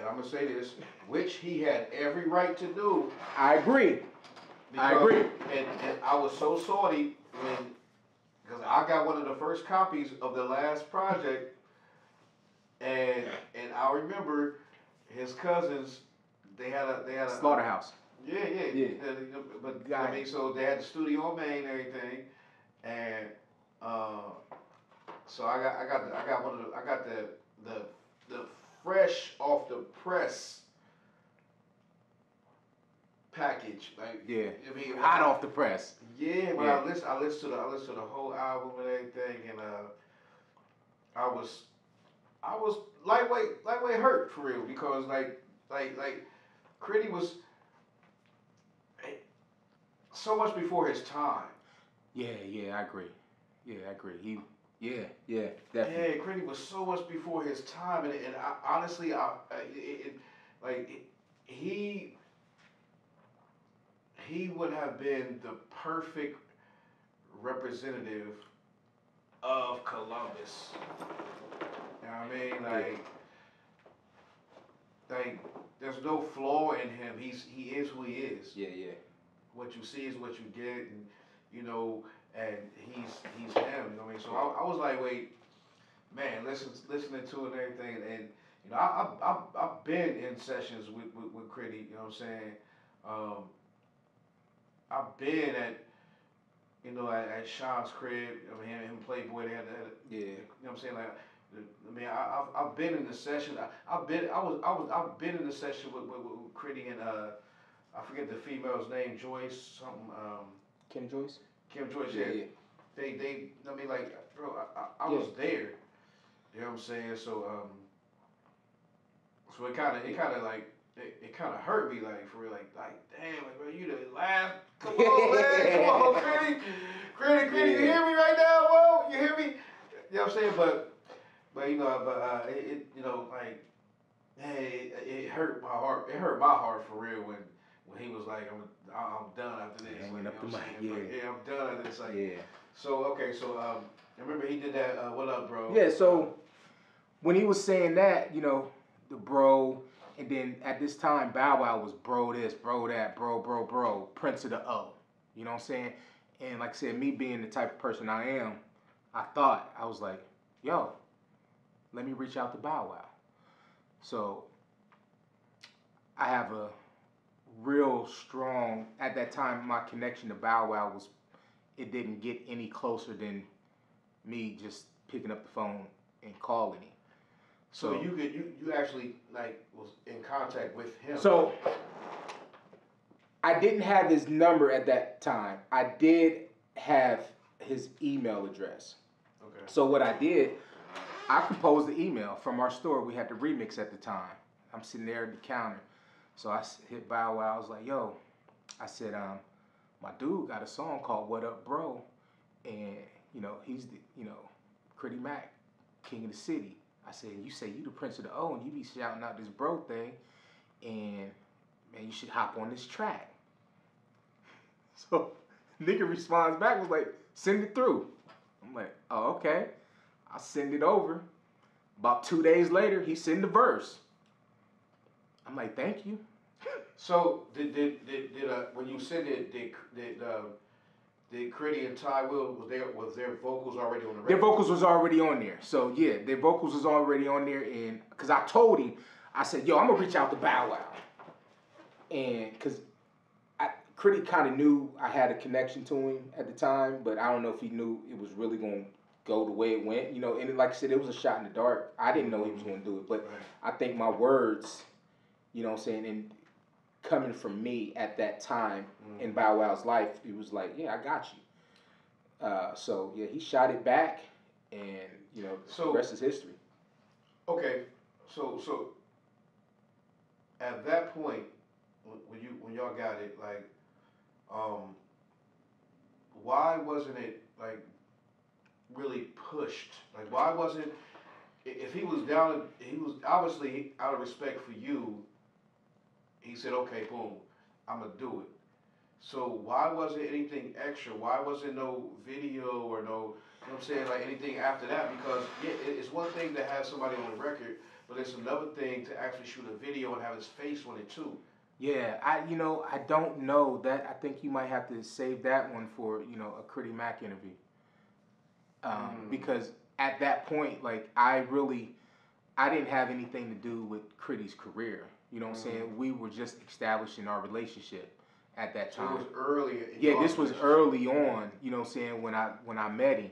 I'm going to say this, which he had every right to do. I agree. And I was so salty because I got one of the first copies of the last project, and I remember his cousins, they had a Slaughterhouse. Yeah. But so they had the studio on Main and everything, and so I got the fresh off the press package, like, yeah, hot off the press. Yeah, when I listened to the whole album and everything, and I was lightweight hurt for real, because like Critty was so much before his time. Yeah, I agree. He, definitely. Yeah, Critty was so much before his time, and I honestly, he would have been the perfect representative of Columbus. You know what I mean? Like there's no flaw in him. He is who he is. Yeah. What you see is what you get, and and he's him. You know what I mean? So I was like, wait, man, listening to it and everything, and I've been in sessions with Critty. You know what I'm saying? I've been at at Sean's crib. I mean, him and Playboy, they had yeah. You know what I'm saying? Like, I mean, I've been in the session. I've been in the session with Critty and I forget the female's name, Joyce something. Kim Joyce. Yeah. They. I mean, like, bro, I was there. You know what I'm saying? So so it kind of hurt me, like, for real, like damn, like, bro, you the last. Come on, man, come on, Critty, you hear me right now, whoa, you hear me? You know what I'm saying? But it hurt my heart. It hurt my heart for real when he was like, I'm done after this. Yeah, went up the mic. Yeah, I'm done after this. Like, yeah. So okay, so I remember he did that. What up, bro? Yeah. So when he was saying that, the bro, and then at this time Bow Wow was bro this, bro that, bro, Prince of the O. You know what I'm saying? And like I said, me being the type of person I am, I was like, yo, let me reach out to Bow Wow. So I have a real strong, at that time, my connection to Bow Wow was, it didn't get any closer than me just picking up the phone and calling him. So you actually like was in contact with him. So I didn't have his number at that time. I did have his email address. Okay. So what I did, I composed the email from our store. We had the remix at the time. I'm sitting there at the counter. So I hit Bow Wow. I was like, yo, I said, my dude got a song called What Up Bro. And, you know, he's the, you know, Critty Mac, King of the City. I said, you say you the Prince of the O and you be shouting out this bro thing. And, man, you should hop on this track. So nigga responds back, was like, send it through. I'm like, oh, okay. I send it over. About 2 days later, he sent the verse. I'm like, thank you. So did when you sent it, did Critty and Ty Will, was their vocals already on the record? Their vocals was already on there. So yeah, their vocals was already on there, and because I told him, I said, yo, I'm gonna reach out to Bow Wow. And because Critty kind of knew I had a connection to him at the time, but I don't know if he knew it was really gonna go the way it went. You know, and like I said, it was a shot in the dark. I didn't know he was gonna do it, but right. I think my words, you know what I'm saying, and coming from me at that time in Bow Wow's life, he was like, yeah, I got you. So yeah, he shot it back, and you know, the rest is history. Okay, so at that point, when y'all got it, like, why wasn't it like really pushed? Like, why wasn't, if he was down, he was obviously out of respect for you. He said, okay, boom, I'm gonna do it. So why wasn't anything extra? Why wasn't no video or no, you know what I'm saying, like anything after that? Because yeah, it's one thing to have somebody on the record, but it's another thing to actually shoot a video and have his face on it too. Yeah, I don't know that. I think you might have to save that one for, you know, a Critty Mac interview. Because at that point, like, I didn't have anything to do with Critty's career. You know what I'm saying? We were just establishing our relationship at that time. So it was early. Yeah, this was early on, you know what I'm saying, when I met him.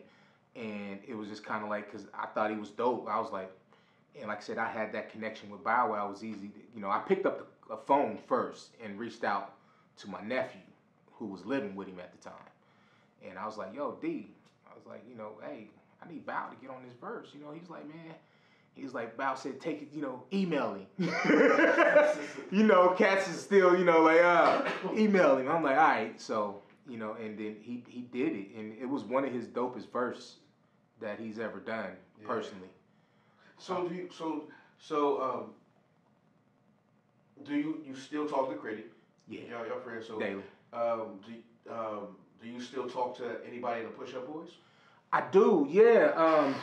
And it was just kind of like, because I thought he was dope. I was like, and like I said, I had that connection with Bow Wow. It was easy. I picked up a phone first and reached out to my nephew who was living with him at the time. And I was like, yo, D. I was like, hey, I need Bow to get on this verse. He's like, man. He's like, Bow said, take it, email him. Cats is still, email him. I'm like, all right. So, and then he did it. And it was one of his dopest verses that he's ever done, personally. So do you still talk to Critty? Yeah. Y'all friends. So daily. Do you still talk to anybody in the Push Up Boys? I do, yeah.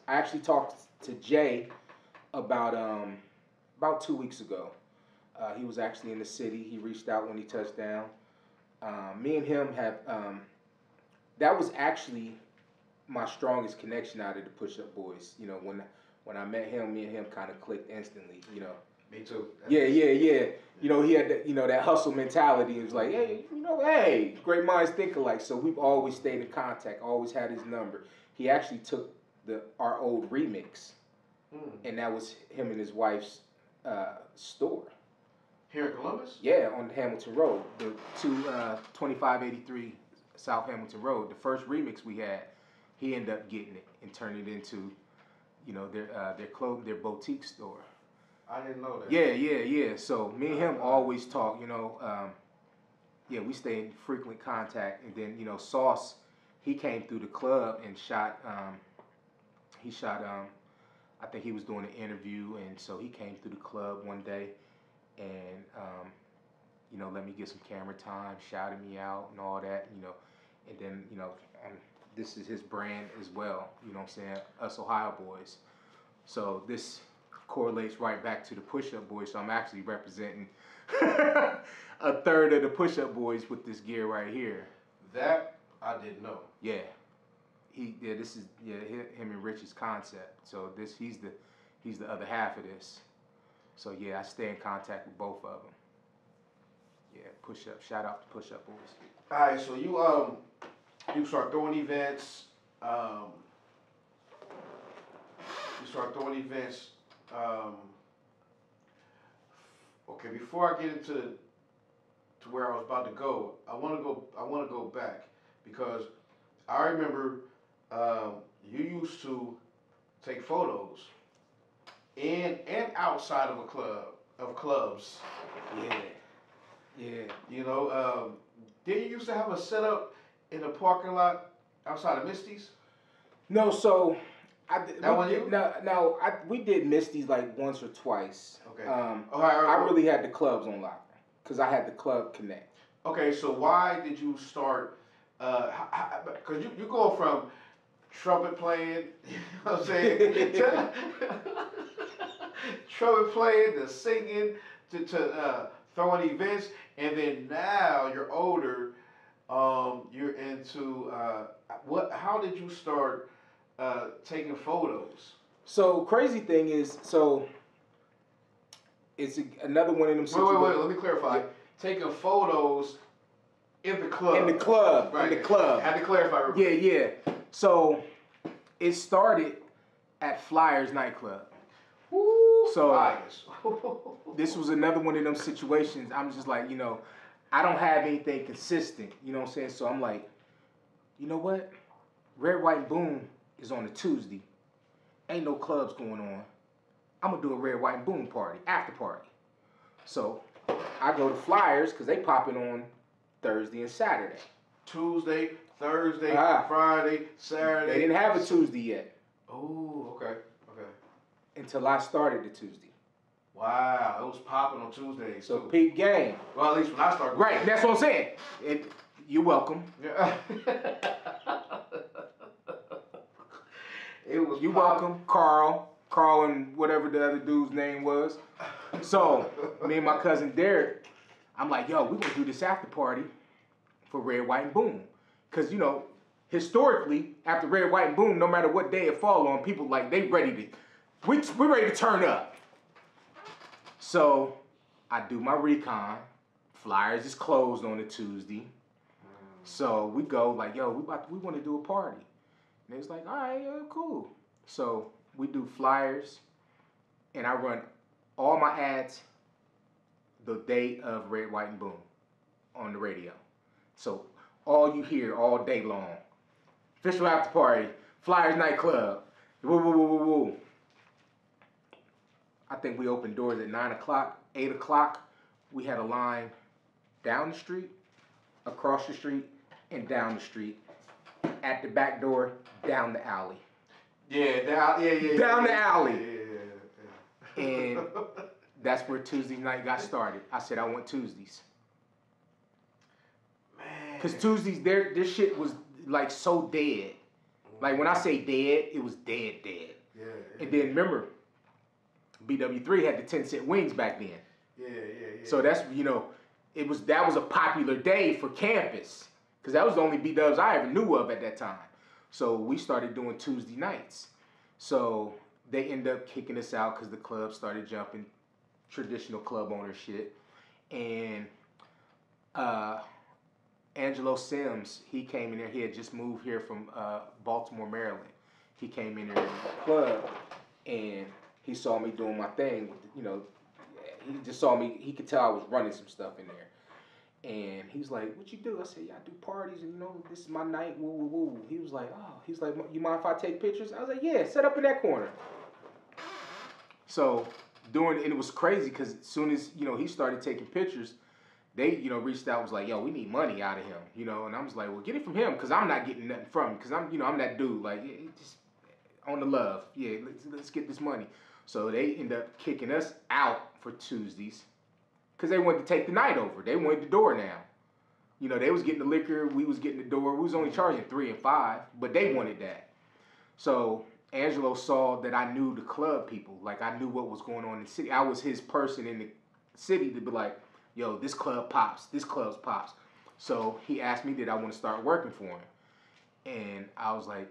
I actually talked to Jay about 2 weeks ago. He was actually in the city. He reached out when he touched down. Me and him have, that was actually my strongest connection out of the Push Up Boys. When I met him, me and him kind of clicked instantly, Me too. Yeah. He had that hustle mentality. He was like, hey, great minds think alike. So we've always stayed in contact, always had his number. He actually took our old remix, and that was him and his wife's store. Here in Columbus? Yeah, on Hamilton Road, the 2583 South Hamilton Road. The first remix we had, he ended up getting it and turning it into, their boutique store. I didn't know that. Yeah. So me and him always talk, we stay in frequent contact. And then, Sauce, he came through the club and shot, I think he was doing an interview. And so he came through the club one day and, let me get some camera time, shouted me out and all that, and then, this is his brand as well, you know what I'm saying, us Ohio boys. So correlates right back to the Push Up Boys. So I'm actually representing a third of the Push Up Boys with this gear right here. That I didn't know. Yeah. this is him and Rich's concept. So he's the other half of this. So yeah, I stay in contact with both of them. Yeah, Push Up. Shout out to Push Up Boys. All right, so you start throwing events. You start throwing events. Okay, before I get into to where I was about to go, I want to go back because I remember you used to take photos in and outside of clubs. Yeah, yeah. You know, did you used to have a setup in the parking lot outside of Misty's? No, so we did Misty's like once or twice. Okay. I really had the clubs on lock because I had the club connect. Okay, so why did you start? Because you go from trumpet playing, you know what I'm saying? Trumpet playing to singing to throwing events, and then now you're older. You're into what? How did you start taking photos? So crazy thing is, it's another one of them situations. Wait. Let me clarify. Yeah. Taking photos in the club. Right. In the club. Had to clarify. Yeah. So it started at Flyers nightclub. Woo, so Flyers. This was another one of them situations. I'm just like, I don't have anything consistent. You know what I'm saying? So I'm like, you know what? Red, White, and Boom is on a Tuesday. Ain't no clubs going on. I'm going to do a Red, White, and Boom party, after party. So I go to Flyers because they popping on Thursday and Saturday. Tuesday, Thursday, Friday, Saturday. They didn't have a Tuesday yet. Oh, okay. Until I started the Tuesday. Wow, it was popping on Tuesdays. So peak game. Well, at least when I started. Right, that's what I'm saying. You're welcome. Yeah. It was. You welcome, Carl and whatever the other dude's name was. So me and my cousin Derek, I'm like, yo, we're gonna do this after party for Red, White, and Boom, because historically after Red, White, and Boom, no matter what day it fall on, people like we're ready to turn up. So I do my recon. Flyers is closed on a Tuesday. So we go like, yo, we want to do a party. And they was like, all right, cool. So we do Flyers, and I run all my ads the day of Red, White, and Boom on the radio. So all you hear all day long, official after party, Flyers nightclub, woo, woo, woo, woo, woo. I think we opened doors at 9 o'clock, 8 o'clock. We had a line down the street, across the street, and down the street. At the back door, down the alley. Down the alley. Yeah. And that's where Tuesday night got started. I said I want Tuesdays. Man. Because Tuesdays, this shit was like so dead. Like when I say dead, it was dead. Yeah. And then remember, BW3 had the 10-cent wings back then. Yeah. So that's, that was a popular day for campus. Because that was the only B-dubs I ever knew of at that time. So we started doing Tuesday nights. So they ended up kicking us out because the club started jumping traditional club owner shit. And Angelo Sims, he came in there. He had just moved here from Baltimore, Maryland. He came in there in the club, and he saw me doing my thing. He just saw me. He could tell I was running some stuff in there. And he was like, what you do? I said, yeah, I do parties, and this is my night, woo, woo, woo. He was like, you mind if I take pictures? I was like, yeah, set up in that corner. So, and it was crazy, because as soon as, he started taking pictures, they, reached out, was like, yo, we need money out of him, and I was like, well, get it from him, because I'm not getting nothing from him, because I'm that dude, like, just on the love, yeah, let's get this money. So they end up kicking us out for Tuesdays, because they wanted to take the night over. They wanted the door now. They was getting the liquor, we was getting the door. We was only charging $3 and $5, but they wanted that. So Angelo saw that I knew the club people. Like, I knew what was going on in the city. I was his person in the city to be like, yo, this club pops. This club pops. So he asked me, did I want to start working for him? And I was like,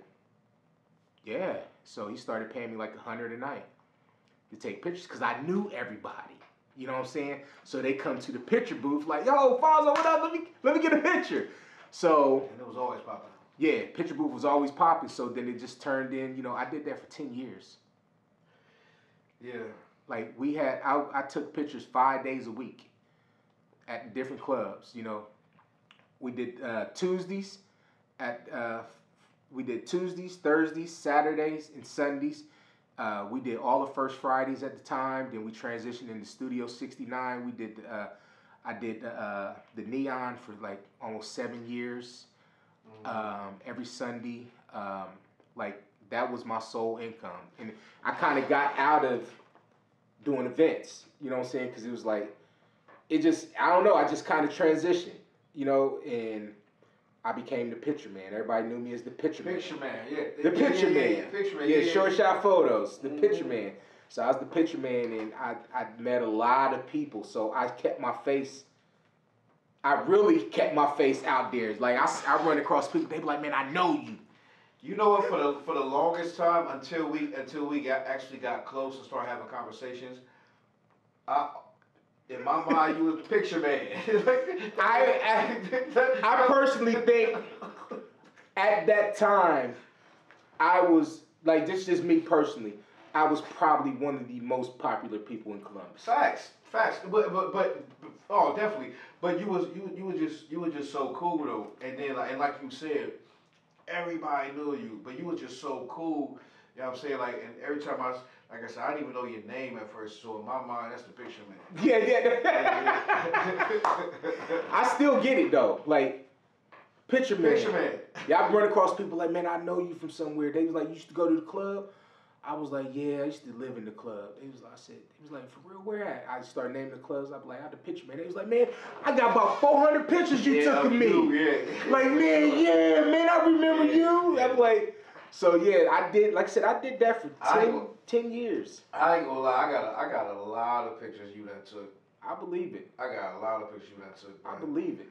Yeah. So he started paying me like $100 a night to take pictures because I knew everybody. You know what I'm saying? So they come to the picture booth like, yo, Fonzo, what up? Let me get a picture. So and it was always popping. Yeah, picture booth was always popping. So then it just turned in. You know, I did that for 10 years. Yeah. Like we had, I took pictures 5 days a week at different clubs. You know, we did Tuesdays we did Tuesdays, Thursdays, Saturdays, and Sundays. We did all the first Fridays at the time. Then we transitioned into Studio 69. We did I did the Neon for like almost 7 years. Every Sunday, like that was my sole income, and I kind of got out of doing events. You know what I'm saying? Because it was like it just I don't know. I just kind of transitioned, you know, and I became the picture man. Everybody knew me as the picture man. Picture man, yeah. The picture man. Yeah, picture man. Yeah, short shot photos. The picture man. So I was the picture man, and I met a lot of people. So I kept my face. I really kept my face out there. It's like I run across people. They be like, man, I know you. You know what? For the longest time, until we got close and started having conversations, in my mind, you was picture man. I personally think at that time, I was like, this is just me personally. I was probably one of the most popular people in Columbus. Facts, but oh, definitely. But you was just so cool though, and then like you said, everybody knew you, but you was just so cool. You know what I'm saying? Like, and every time like I said, I didn't even know your name at first. So in my mind, that's the picture man. Yeah. I still get it though. Like, picture man. Picture man. Yeah, I run across people like, man, I know you from somewhere. They was like, you used to go to the club. I was like, yeah, I used to live in the club. He was like, for real, where at? I started naming the clubs. I was like, I'm the picture man. He was like, man, I got about 400 pictures you took of me. Like, man, yeah, man, I remember you. I'm like, so yeah, I did. Like I said, I did that for 10 years. I ain't gonna lie, I got a lot of pictures you done took. I believe it. I got a lot of pictures you done took. Bro. I believe it.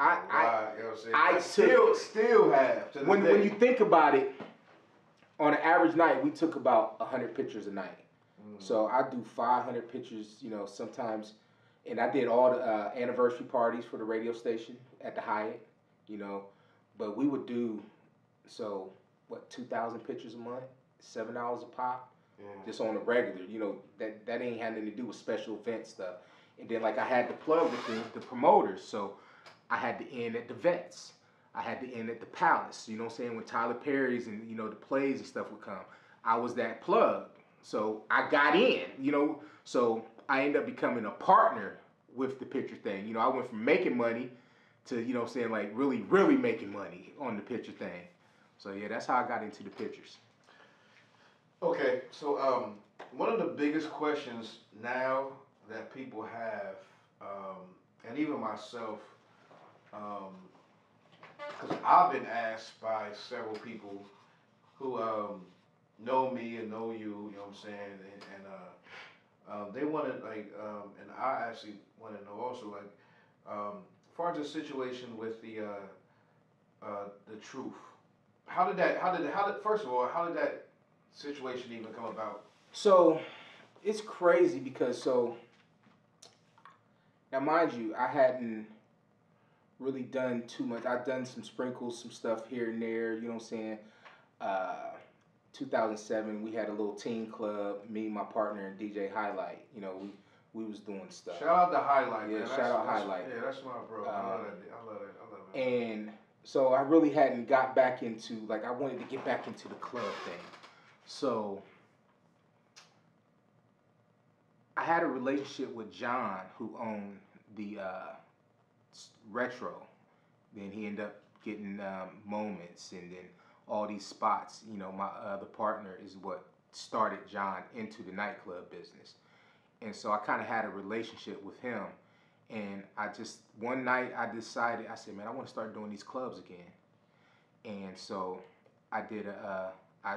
You know what I'm saying? I still have to this when day. When you think about it. On an average night, we took about 100 pictures a night. So I do 500 pictures, you know, sometimes. And I did all the anniversary parties for the radio station at the Hyatt, you know. But we would do, 2,000 pictures a month, $7 a pop, just on the regular. You know, that ain't had nothing to do with special event stuff. And then, like, I had to plug with the promoters, so I had to end at the Vets. I had to end at the Palace, you know what I'm saying? When Tyler Perry's and, you know, the plays and stuff would come. I was that plug. So I got in, you know. So I ended up becoming a partner with the picture thing. You know, I went from making money to, you know what I'm saying, like really, really making money on the picture thing. So yeah, that's how I got into the pictures. Okay, so one of the biggest questions now that people have, and even myself, because I've been asked by several people who know me and know you, you know what I'm saying, and they want to and I actually want to know also as far as the situation with the truth. How did first of all, how did that situation even come about? So it's crazy because now mind you, I hadn't really done too much. I've done some sprinkles, some stuff here and there, you know what I'm saying? 2007, we had a little teen club, me, my partner, and DJ Highlight. You know, we was doing stuff. Shout out to Highlight, yeah, man. Shout out Highlight. Yeah, that's my bro. I love it. And so I really hadn't got back into, like, I wanted to get back into the club thing. So I had a relationship with John, who owned the Retro. Then he ended up getting Moments, and then all these spots. You know, my other partner is what started John into the nightclub business. And so I kind of had a relationship with him. And one night I decided, I said, man, I want to start doing these clubs again. And so I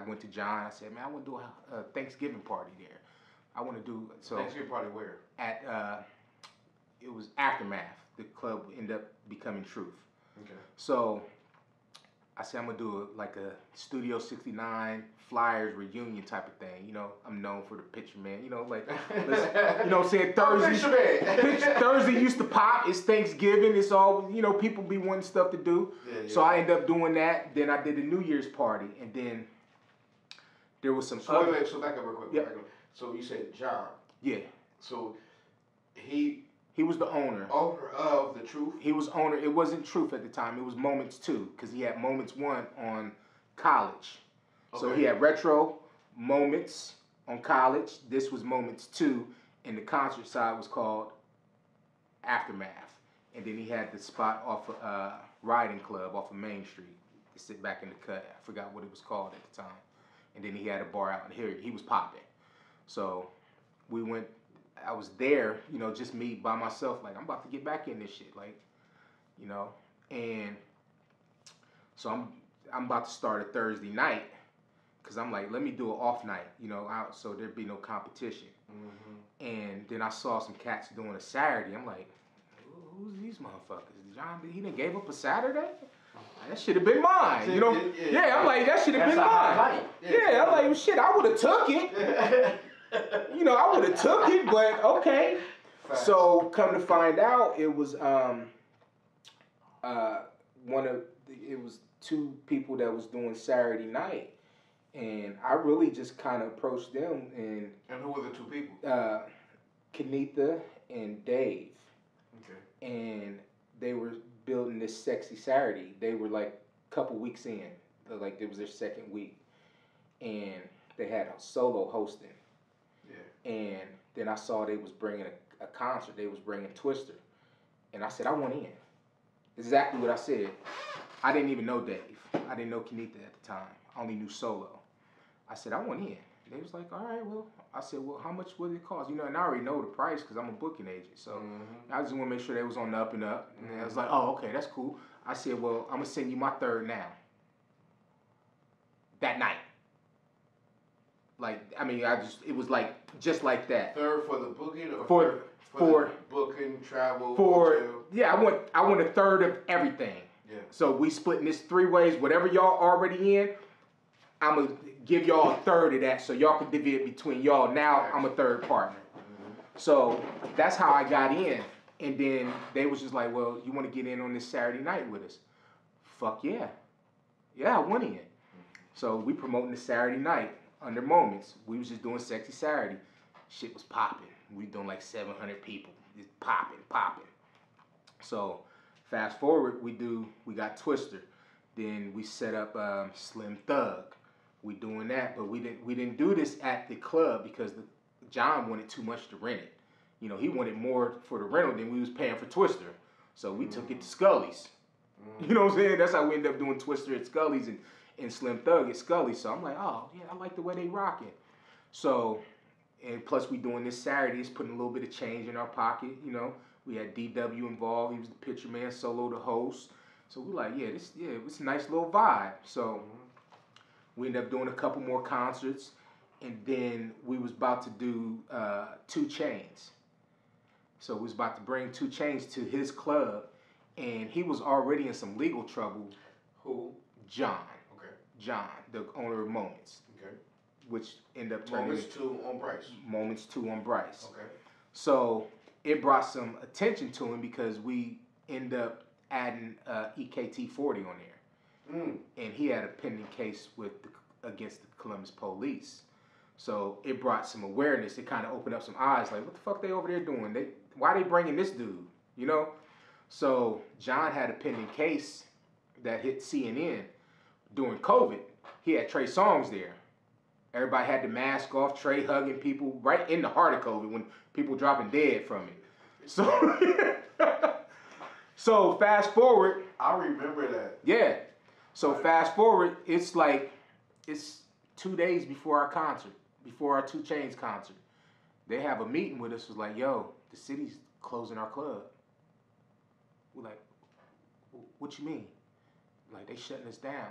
went to John. I said, man, I want to do a Thanksgiving party there. I want to do Thanksgiving party where? It was Aftermath. The club ended up becoming Truth. Okay. So I said I'm gonna do like a Studio 69 Flyers reunion type of thing. You know, I'm known for the picture man. You know, like you know what I'm saying, Thursday used to pop. It's Thanksgiving. It's all, you know, people be wanting stuff to do. Yeah. So I ended up doing that. Then I did a New Year's party, and then there was some. So wait, so back up real quick. Yep. So you said John. Yeah. So he was the owner. Owner of the Truth? He was owner. It wasn't Truth at the time. It was Moments 2, because he had Moments 1 on College. Okay. So he had Retro, Moments on College. This was Moments 2, and the concert side was called Aftermath. And then he had the spot off of Riding Club off of Main Street to sit back in the cut. I forgot what it was called at the time. And then he had a bar out in here. He was popping. So we went. I was there, you know, just me by myself, like, I'm about to get back in this shit, like, you know, and so I'm about to start a Thursday night, because I'm like, let me do an off night, you know, so there'd be no competition. Mm-hmm. And then I saw some cats doing a Saturday. I'm like, who's these motherfuckers? John, he done gave up a Saturday? That should have been mine, you know? Yeah, I'm like, that should have been mine. Yeah, I'm like, well, shit, I would have took it. You know, I would have took it, but okay. Facts. So come to find out, it was it was two people that was doing Saturday night, and I really just kind of approached them. And who were the two people? Kenitha and Dave. Okay. And they were building this Sexy Saturday. They were like a couple weeks in, like it was their second week, and they had a solo hosting. And then I saw they was bringing a concert. They was bringing Twister. And I said, I want in. Exactly what I said. I didn't even know Dave. I didn't know Kenitha at the time. I only knew Solo. I said, I want in. They was like, all right, well. I said, well, how much would it cost? You know, and I already know the price because I'm a booking agent. So I just want to make sure they was on the up and up. And I was like, oh, okay, that's cool. I said, well, I'm going to send you my third now. That night. Like, I mean, it was like, just like that. Third for the booking or for booking, travel, hotel? Yeah, I want a third of everything. Yeah. So we splitting this 3 ways. Whatever y'all already in, I'm going to give y'all a third of that so y'all can divvy it between y'all. Now I'm a third partner. Mm-hmm. So that's how I got in. And then they was just like, well, you want to get in on this Saturday night with us? Fuck yeah. Yeah, I went in. Mm-hmm. So we promoting the Saturday night. Under Moments, we was just doing Sexy Saturday. Shit was popping. We doing like 700 people. Just popping. So fast forward, we got Twister. Then we set up Slim Thug. We doing that, but we didn't do this at the club because John wanted too much to rent it. You know, he wanted more for the rental than we was paying for Twister. So we took it to Scully's. You know what I'm saying? That's how we ended up doing Twister at Scully's and Slim Thug at Scully. So I'm like, oh, yeah, I like the way they rocking. So, and plus we doing this Saturday, it's putting a little bit of change in our pocket, you know. We had DW involved. He was the picture man, Solo the host. So we're like, it was a nice little vibe. So we ended up doing a couple more concerts. And then we was about to do 2 Chainz. So we was about to bring 2 Chainz to his club. And he was already in some legal trouble. Who? John. John, the owner of Moments. Okay. Which ended up turning Moments 2 on Bryce. Moments 2 on Bryce. Okay. So it brought some attention to him because we end up adding EKT 40 on there. And he had a pending case against the Columbus police. So it brought some awareness. It kind of opened up some eyes. Like, what the fuck they over there doing? Why they bringing this dude? You know? So John had a pending case that hit CNN. During COVID, he had Trey Songz there. Everybody had the mask off, Trey hugging people right in the heart of COVID when people dropping dead from it. So fast forward. I remember that. Yeah. So fast forward, it's 2 days before our concert, before our 2 Chainz concert. They have a meeting with us. Was like, yo, the city's closing our club. We're like, what you mean? Like, they shutting us down.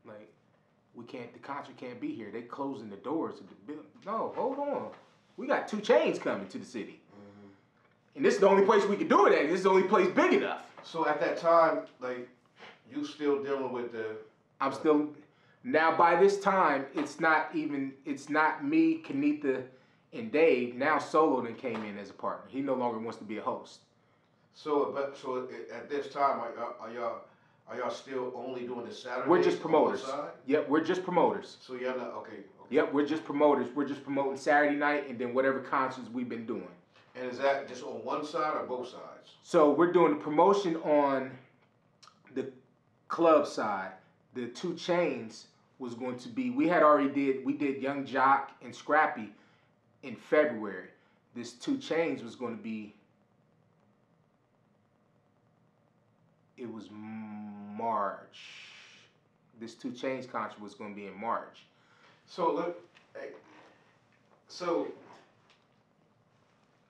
Like, the concert can't be here. They closing the doors of the building. No, hold on. We got 2 Chainz coming to the city. And this is the only place we can do it at. This is the only place big enough. So at that time, like, You still dealing with the? I'm still. Now by this time, it's not me, Kenitha, and Dave. Now Solo then came in as a partner. He no longer wants to be a host. So at this time, are y'all still only doing the Saturdays? We're just promoters. Yep, we're just promoters. So y'all not okay. Yep, we're just promoters. We're just promoting Saturday night and then whatever concerts we've been doing. And is that just on one side or both sides? So we're doing the promotion on the club side. The 2 Chainz was going to be, we did Young Jock and Scrappy in February. This 2 Chainz was going to be, it was March. This 2 Chainz concert was going to be in March. So look, so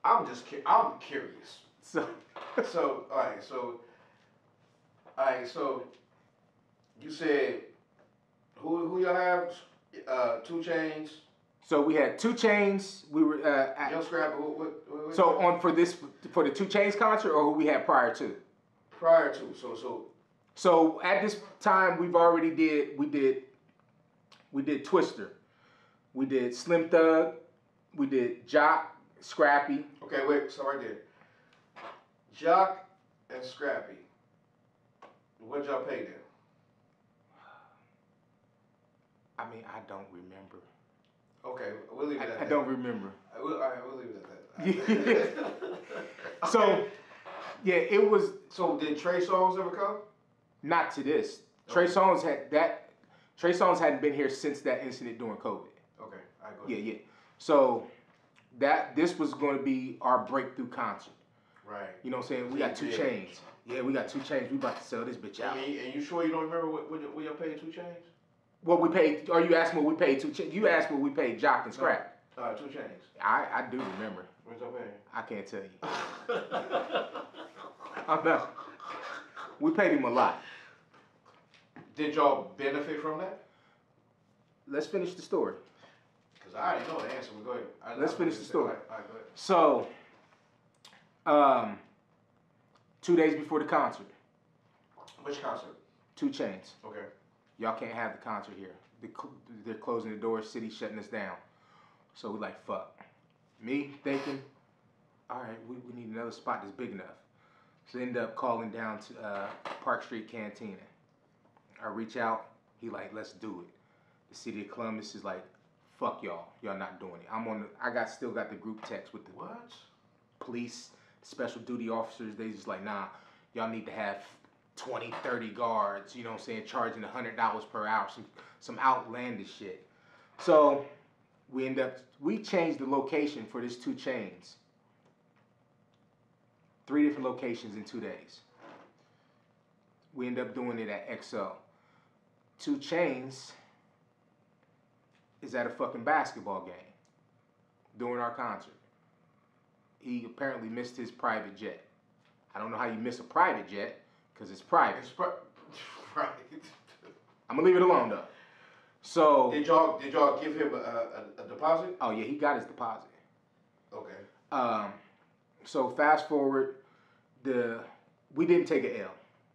I'm curious. So all right. So you said who y'all have? 2 Chainz. So we had 2 Chainz. We were Young Scrap. What so on for the 2 Chainz concert, or who we had prior to? Prior to. So at this time we did Twister, we did Slim Thug, we did Jock, Scrappy. Okay, wait. So right there, Jock and Scrappy. What y'all pay them? I mean, I don't remember. Okay, we'll leave it at that. I don't remember. All right, we'll leave it at that. Okay. So, yeah, it was. So did Trey Songz ever come? Not to this. Okay. Trey Songz hadn't been here since that incident during COVID. Okay, I go ahead. Yeah. So this was going to be our breakthrough concert. Right. You know what I'm saying? We got 2 Chainz. Yeah, we got 2 Chainz. We about to sell this bitch out. And you sure you don't remember what y'all paid 2 Chainz? What we paid? Are you asking what we paid 2 Chainz? You asked what we paid Jock and Scrap. 2 Chainz. I do remember. What y'all paying? I can't tell you. I know. We paid him a lot. Did y'all benefit from that? Let's finish the story. Because I already know the answer, but go ahead. Let's finish the story. All right, go ahead. So, 2 days before the concert. Which concert? 2 Chainz. Okay. Y'all can't have the concert here. They're closing the doors, city shutting us down. So we're like, fuck. Me thinking, all right, we need another spot that's big enough. So end up calling down to Park Street Cantina. I reach out, he like, let's do it. The city of Columbus is like, fuck y'all not doing it. Still got the group text with the what? Police, special duty officers. They just like, nah, y'all need to have 20, 30 guards, you know what I'm saying, charging $100 per hour, some outlandish shit. So we changed the location for this 2 Chainz. 3 different locations in 2 days. We end up doing it at XO. 2 Chainz is at a fucking basketball game during our concert. He apparently missed his private jet. I don't know how you miss a private jet, because it's private. Right. I'm gonna leave it alone though. So did y'all give him a deposit? Oh yeah, he got his deposit. Okay. So fast forward, we didn't take an L.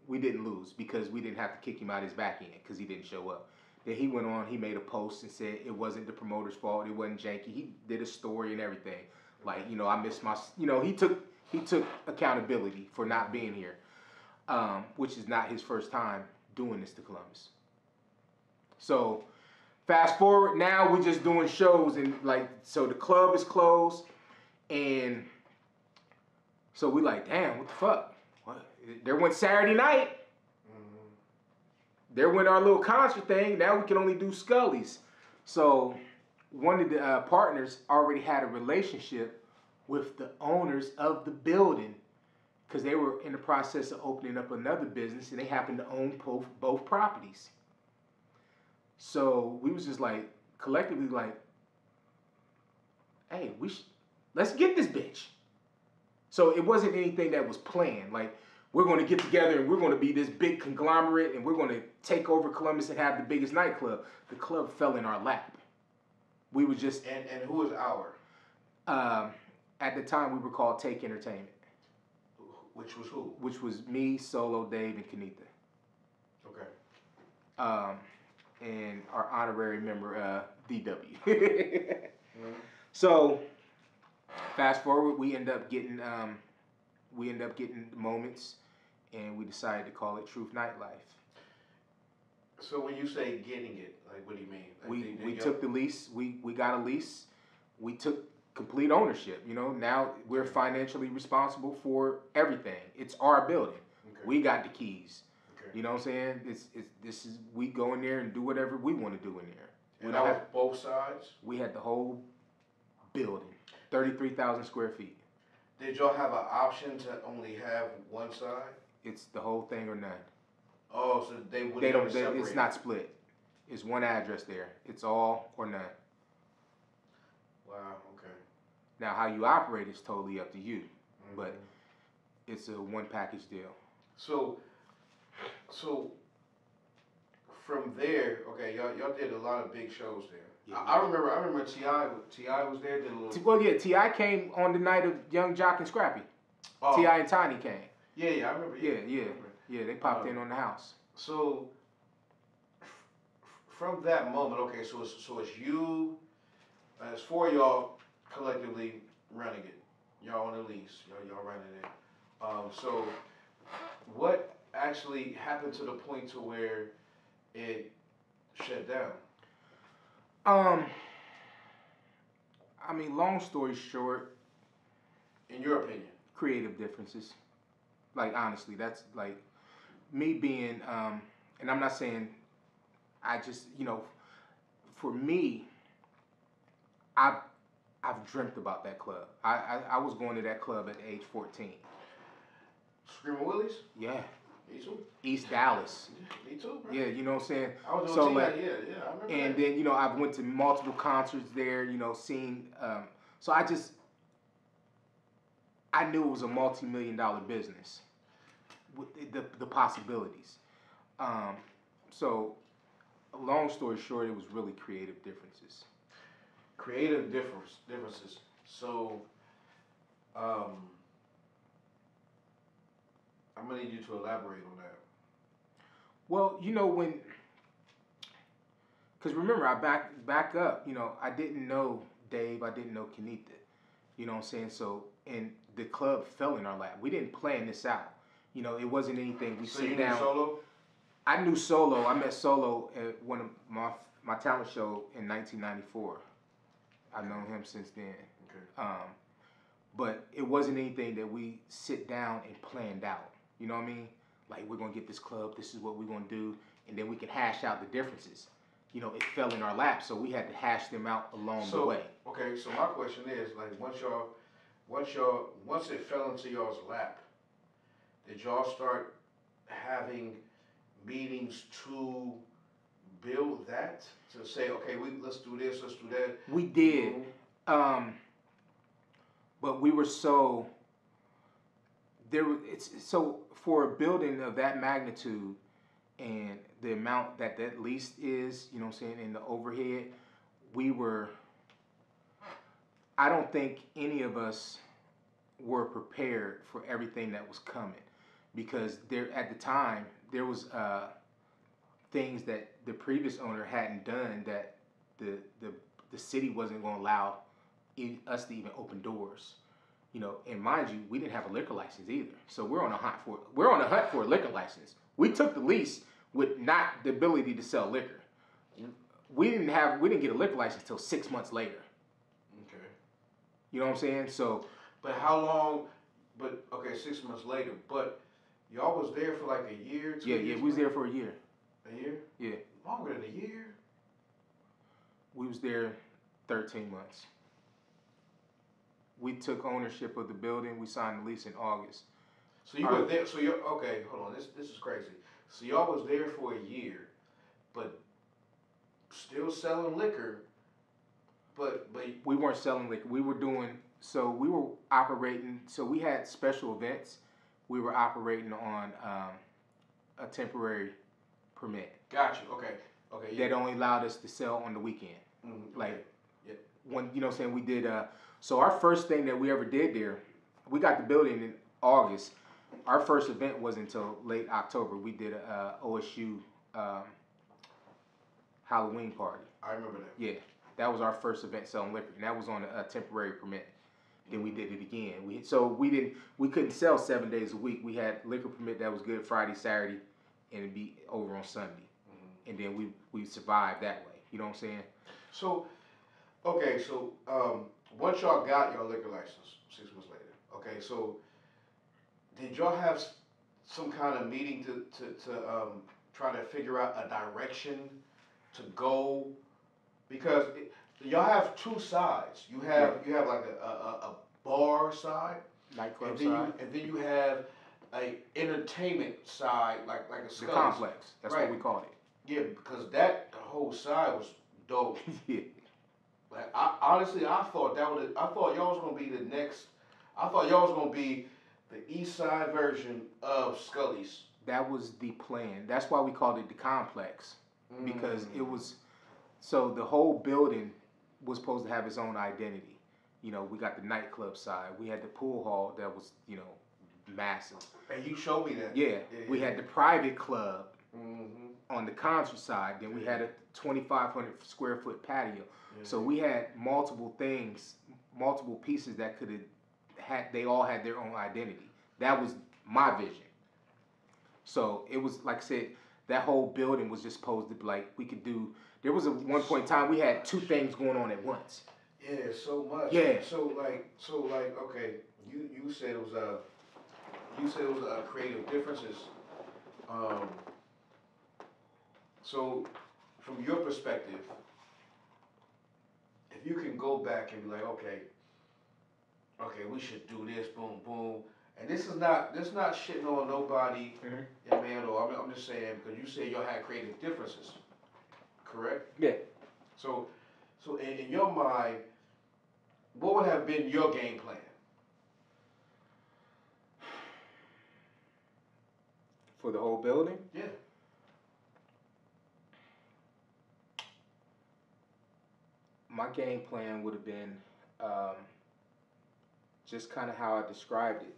We didn't lose because we didn't have to kick him out his back end because he didn't show up. Then he went on, he made a post and said it wasn't the promoter's fault, it wasn't janky. He did a story and everything. Like, you know, I missed my, you know, he took accountability for not being here, which is not his first time doing this to Columbus. So fast forward, now we're just doing shows and like, so the club is closed and so we like, damn, what the fuck? What? There went Saturday night. Mm-hmm. There went our little concert thing. Now we can only do Scully's. So one of the partners already had a relationship with the owners of the building because they were in the process of opening up another business and they happened to own both properties. So we was just like, collectively like, hey, let's get this bitch. So it wasn't anything that was planned. Like, we're going to get together and we're going to be this big conglomerate and we're going to take over Columbus and have the biggest nightclub. The club fell in our lap. We were just... And who was our? At the time, we were called Take Entertainment. Which was who? Which was me, Solo, Dave, and Kenitha. and our honorary member, DW. So fast forward, we end up getting moments, and we decided to call it Truth Nightlife. So when you say getting it, like, what do you mean? Like we took the lease. We got a lease. We took complete ownership. Now we're financially responsible for everything. It's our building. Okay. We got the keys. Okay. You know what I'm saying? This is we go in there and do whatever we want to do in there. And that was both sides? We had the whole building, 33,000 square feet. Did y'all have an option to only have one side? It's the whole thing or none. Oh, so they don't separate. It's not split. It's one address there. It's all or none. Wow, okay. Now, how you operate is totally up to you, but it's a one package deal. So from there, okay, y'all did a lot of big shows there. Yeah, I remember T.I. was there. Did a little. Well, yeah, T.I. came on the night of Young Jock and Scrappy. Oh. T.I. and Tiny came. Yeah, I remember. Yeah, they popped in on the house. So from that moment, okay, so it's you, it's four of y'all collectively running it. Y'all on the lease. Y'all running it. So what actually happened to the point to where it shut down? I mean, long story short. In your opinion? Creative differences. Like, honestly, that's like me being, and I'm not saying, I just, for me, I've dreamt about that club. I was going to that club at age 14. Screaming Willies? Yeah. Me too. East Dallas. Me too, bro. Yeah, you know what I'm saying? I was doing I remember and that. Then, I went to multiple concerts there, seeing, so I knew it was a multi-million-dollar business with the possibilities. So, long story short, it was really creative differences. Creative differences. So, I'm gonna need you to elaborate on that. Well, because remember, I back up. I didn't know Dave. I didn't know Kenita. You know what I'm saying? So, and the club fell in our lap. We didn't plan this out. It wasn't anything. We sit down. So you knew Solo? I knew Solo. I met Solo at one of my talent show in 1994. I've known him since then. Okay. But it wasn't anything that we sit down and planned out. You know what I mean? Like, we're going to get this club, this is what we're going to do, and then we can hash out the differences. It fell in our lap, so we had to hash them out along the way. Okay, so my question is, like, once it fell into y'all's lap, did y'all start having meetings to build that? To say, okay, let's do this, let's do that? We did. But we were so... So for a building of that magnitude and the amount that lease is, you know what I'm saying, in the overhead, I don't think any of us were prepared for everything that was coming, because at the time there was things that the previous owner hadn't done that the city wasn't going to allow us to even open doors. And mind you, we didn't have a liquor license either. So we're on a hunt for a liquor license. We took the lease with not the ability to sell liquor. We didn't get a liquor license until 6 months later. Okay. You know what I'm saying? So, but how long? But okay, 6 months later. But y'all was there for like a year, 2 years. Yeah, we was there for a year. A year? Yeah. Longer than a year. We was there 13 months. We took ownership of the building. We signed the lease in August. So you were there. So you're okay. Hold on. This is crazy. So y'all was there for a year, but still selling liquor. But we weren't selling liquor. We were operating. So we had special events. We were operating on a temporary permit. Gotcha. Okay. Yeah. That only allowed us to sell on the weekend. Mm-hmm. Like, yeah. When you know what I'm saying, we did. So our first thing that we ever did there, we got the building in August. Our first event wasn't until late October. We did a OSU Halloween party. I remember that. Yeah, that was our first event selling liquor, and that was on a temporary permit. Then we did it again. We couldn't sell 7 days a week. We had liquor permit that was good Friday, Saturday, and it'd be over on Sunday. And then we survived that way. You know what I'm saying? So, okay, so once y'all got your liquor license 6 months later, okay, so did y'all have some kind of meeting to try to figure out a direction to go? Because y'all have two sides. You have like a bar side, nightclub side, and then you have a entertainment side, like a Scully's. The complex. That's right. What we called it. Yeah, because the whole side was dope. Yeah. Like I honestly, I thought y'all was gonna be the next. I thought y'all was gonna be the East Side version of Scully's. That was the plan. That's why we called it the complex, because it was. So the whole building was supposed to have its own identity. You know, we got the nightclub side. We had the pool hall that was, massive. And you showed me that. Yeah. We had the private club on the concert side. Then we had a 2,500 square foot patio. So we had multiple things, multiple pieces that could have they all had their own identity. That was my vision. So it was, like I said, that whole building was just supposed to be like, we could do, there was one point in time we had two things going on at once. Yeah, so much. Yeah. So like, okay, you said it was creative differences. So from your perspective, if you can go back and be like, okay, we should do this, boom, boom. And this is not shitting on nobody, yeah, man. Or I'm just saying, because you said y'all had creative differences, correct? Yeah. So in your mind, what would have been your game plan? For the whole building? Yeah. My game plan would have been just kind of how I described it.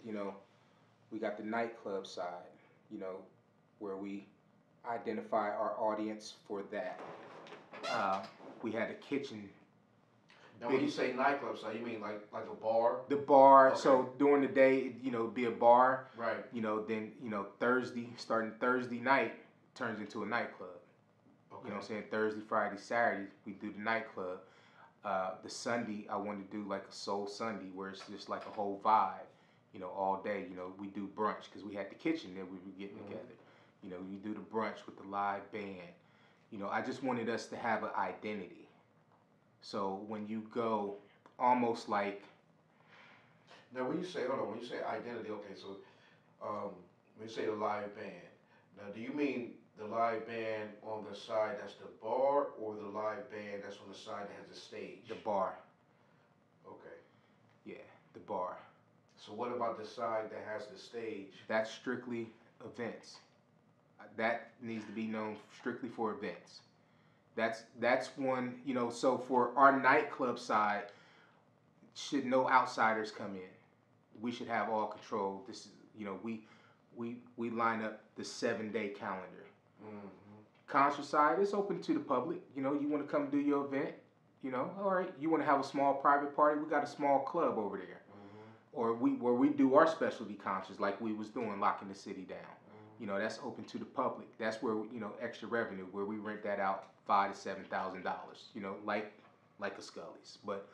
We got the nightclub side, where we identify our audience for that. We had a kitchen. Now, when you say nightclub side, you mean like a bar? The bar. Okay. So during the day, be a bar. Right. Then starting Thursday night turns into a nightclub. Okay. You know what I'm saying? Thursday, Friday, Saturday, we do the nightclub. The Sunday, I wanted to do like a soul Sunday where it's just like a whole vibe, all day. We do brunch because we had the kitchen there. We were getting together. We do the brunch with the live band. I just wanted us to have an identity. So when you go, almost like. Now, when you say identity, okay, so when you say the live band, now do you mean the live band on the side that's the bar, or the live band that's on the side that has the stage? The bar. Okay. Yeah, the bar. So what about the side that has the stage? That's strictly events. That needs to be known strictly for events. That's one, so for our nightclub side, should no outsiders come in, we should have all control. This is, we line up the 7-day calendar. Concert side, it's open to the public. You want to come do your event, all right. You want to have a small private party, we got a small club over there. Or where we do our specialty concerts like we was doing, locking the city down. That's open to the public. That's where, extra revenue, where we rent that out $5,000 to $7,000, like a Scully's. But,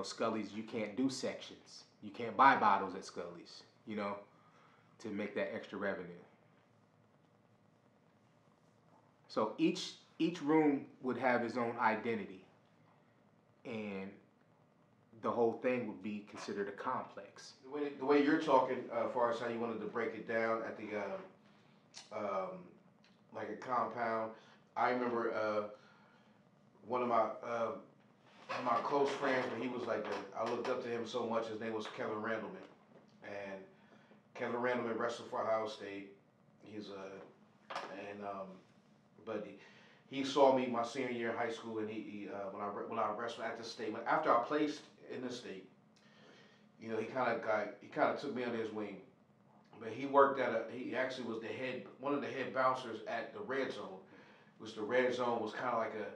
Scully's, you can't do sections. You can't buy bottles at Scully's, to make that extra revenue. So each room would have its own identity, and the whole thing would be considered a complex. The way you're talking, as far as how you wanted to break it down at the like a compound. I remember one of my close friends, when he was like I looked up to him so much. His name was Kevin Randleman, and Kevin Randleman wrestled for Ohio State. But he saw me my senior year in high school, and he when I wrestled at the state, after I placed in the state, he kind of took me under his wing. But he worked he actually was one of the head bouncers at the Red Zone, was the red zone was kind of like a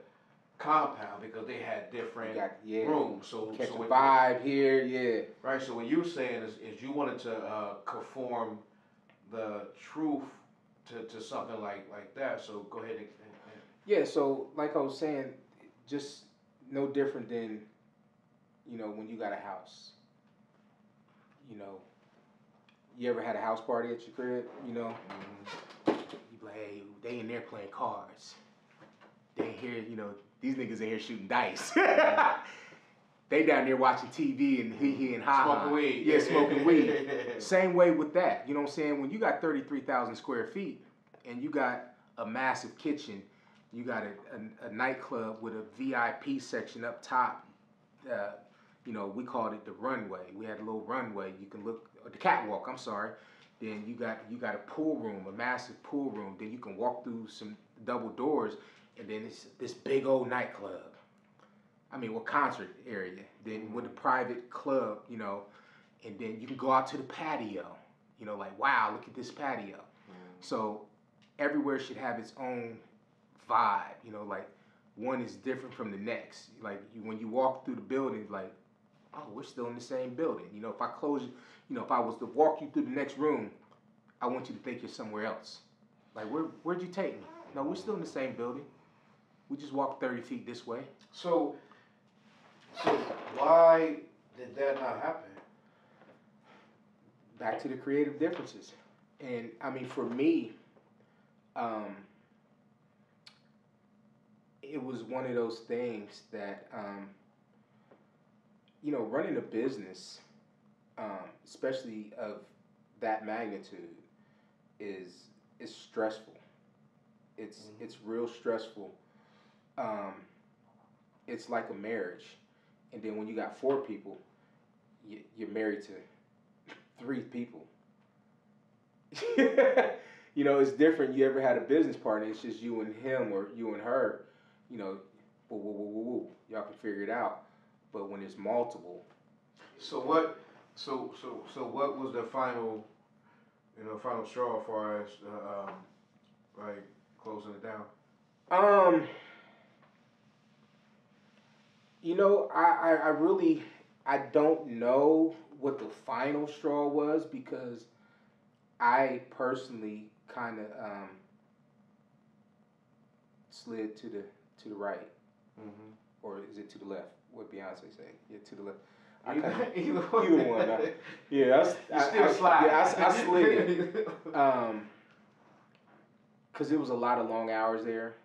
compound because they had different rooms. So catch a vibe here, yeah. Right. So what you're saying is you wanted to conform the truth to something like that. So go ahead and yeah. So like I was saying, just no different than when you got a house. You ever had a house party at your crib? Mm-hmm. You be like, hey, they in there playing cards. They in here, these niggas in here shooting dice. They down there watching TV and hee and ha ha. Smoking weed. Yeah, smoking weed. Same way with that. You know what I'm saying? When you got 33,000 square feet and you got a massive kitchen, you got a nightclub with a VIP section up top. We called it the runway. We had a little runway. You can look, the catwalk, I'm sorry. Then you got a pool room, a massive pool room. Then you can walk through some double doors, and then it's this big old nightclub. Concert area. Then with a private club, and then you can go out to the patio. Like, wow, look at this patio. So everywhere should have its own vibe. Like one is different from the next. Like when you walk through the building, like, oh, we're still in the same building. If I close, if I was to walk you through the next room, I want you to think you're somewhere else. Like, where'd you take me? No, we're still in the same building. We just walked 30 feet this way. So why did that not happen? Back to the creative differences. And, for me, it was one of those things that, running a business, especially of that magnitude, is stressful. It's real stressful. It's like a marriage, and then when you got 4 people, you're married to 3 people. It's different. You ever had a business partner? It's just you and him or you and her. Woo. Y'all can figure it out. But when it's multiple. So what was the final straw as far as closing it down? I don't know what the final straw was, because I personally kind of slid to the right. Mm-hmm. Or is it to the left? What Beyonce say? Yeah, to the left. Either one. Yeah, I slide. Yeah, I slid. Because it was a lot of long hours there.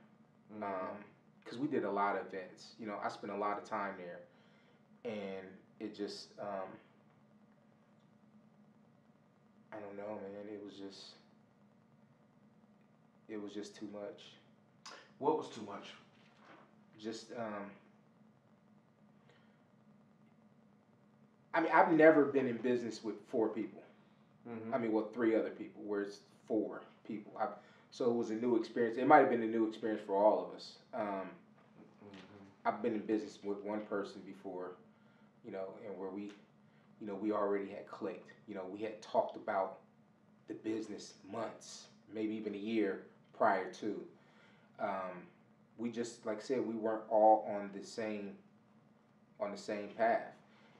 Because we did a lot of events. I spent a lot of time there, and it just, I don't know, man. It was just too much. What was too much? Just, I've never been in business with 4 people. Mm-hmm. 3 other people, where it's 4 people. So it was a new experience. It might have been a new experience for all of us. I've been in business with one person before, and where we already had clicked. We had talked about the business months, maybe even a year prior to. We just, like I said, we weren't all on the same path.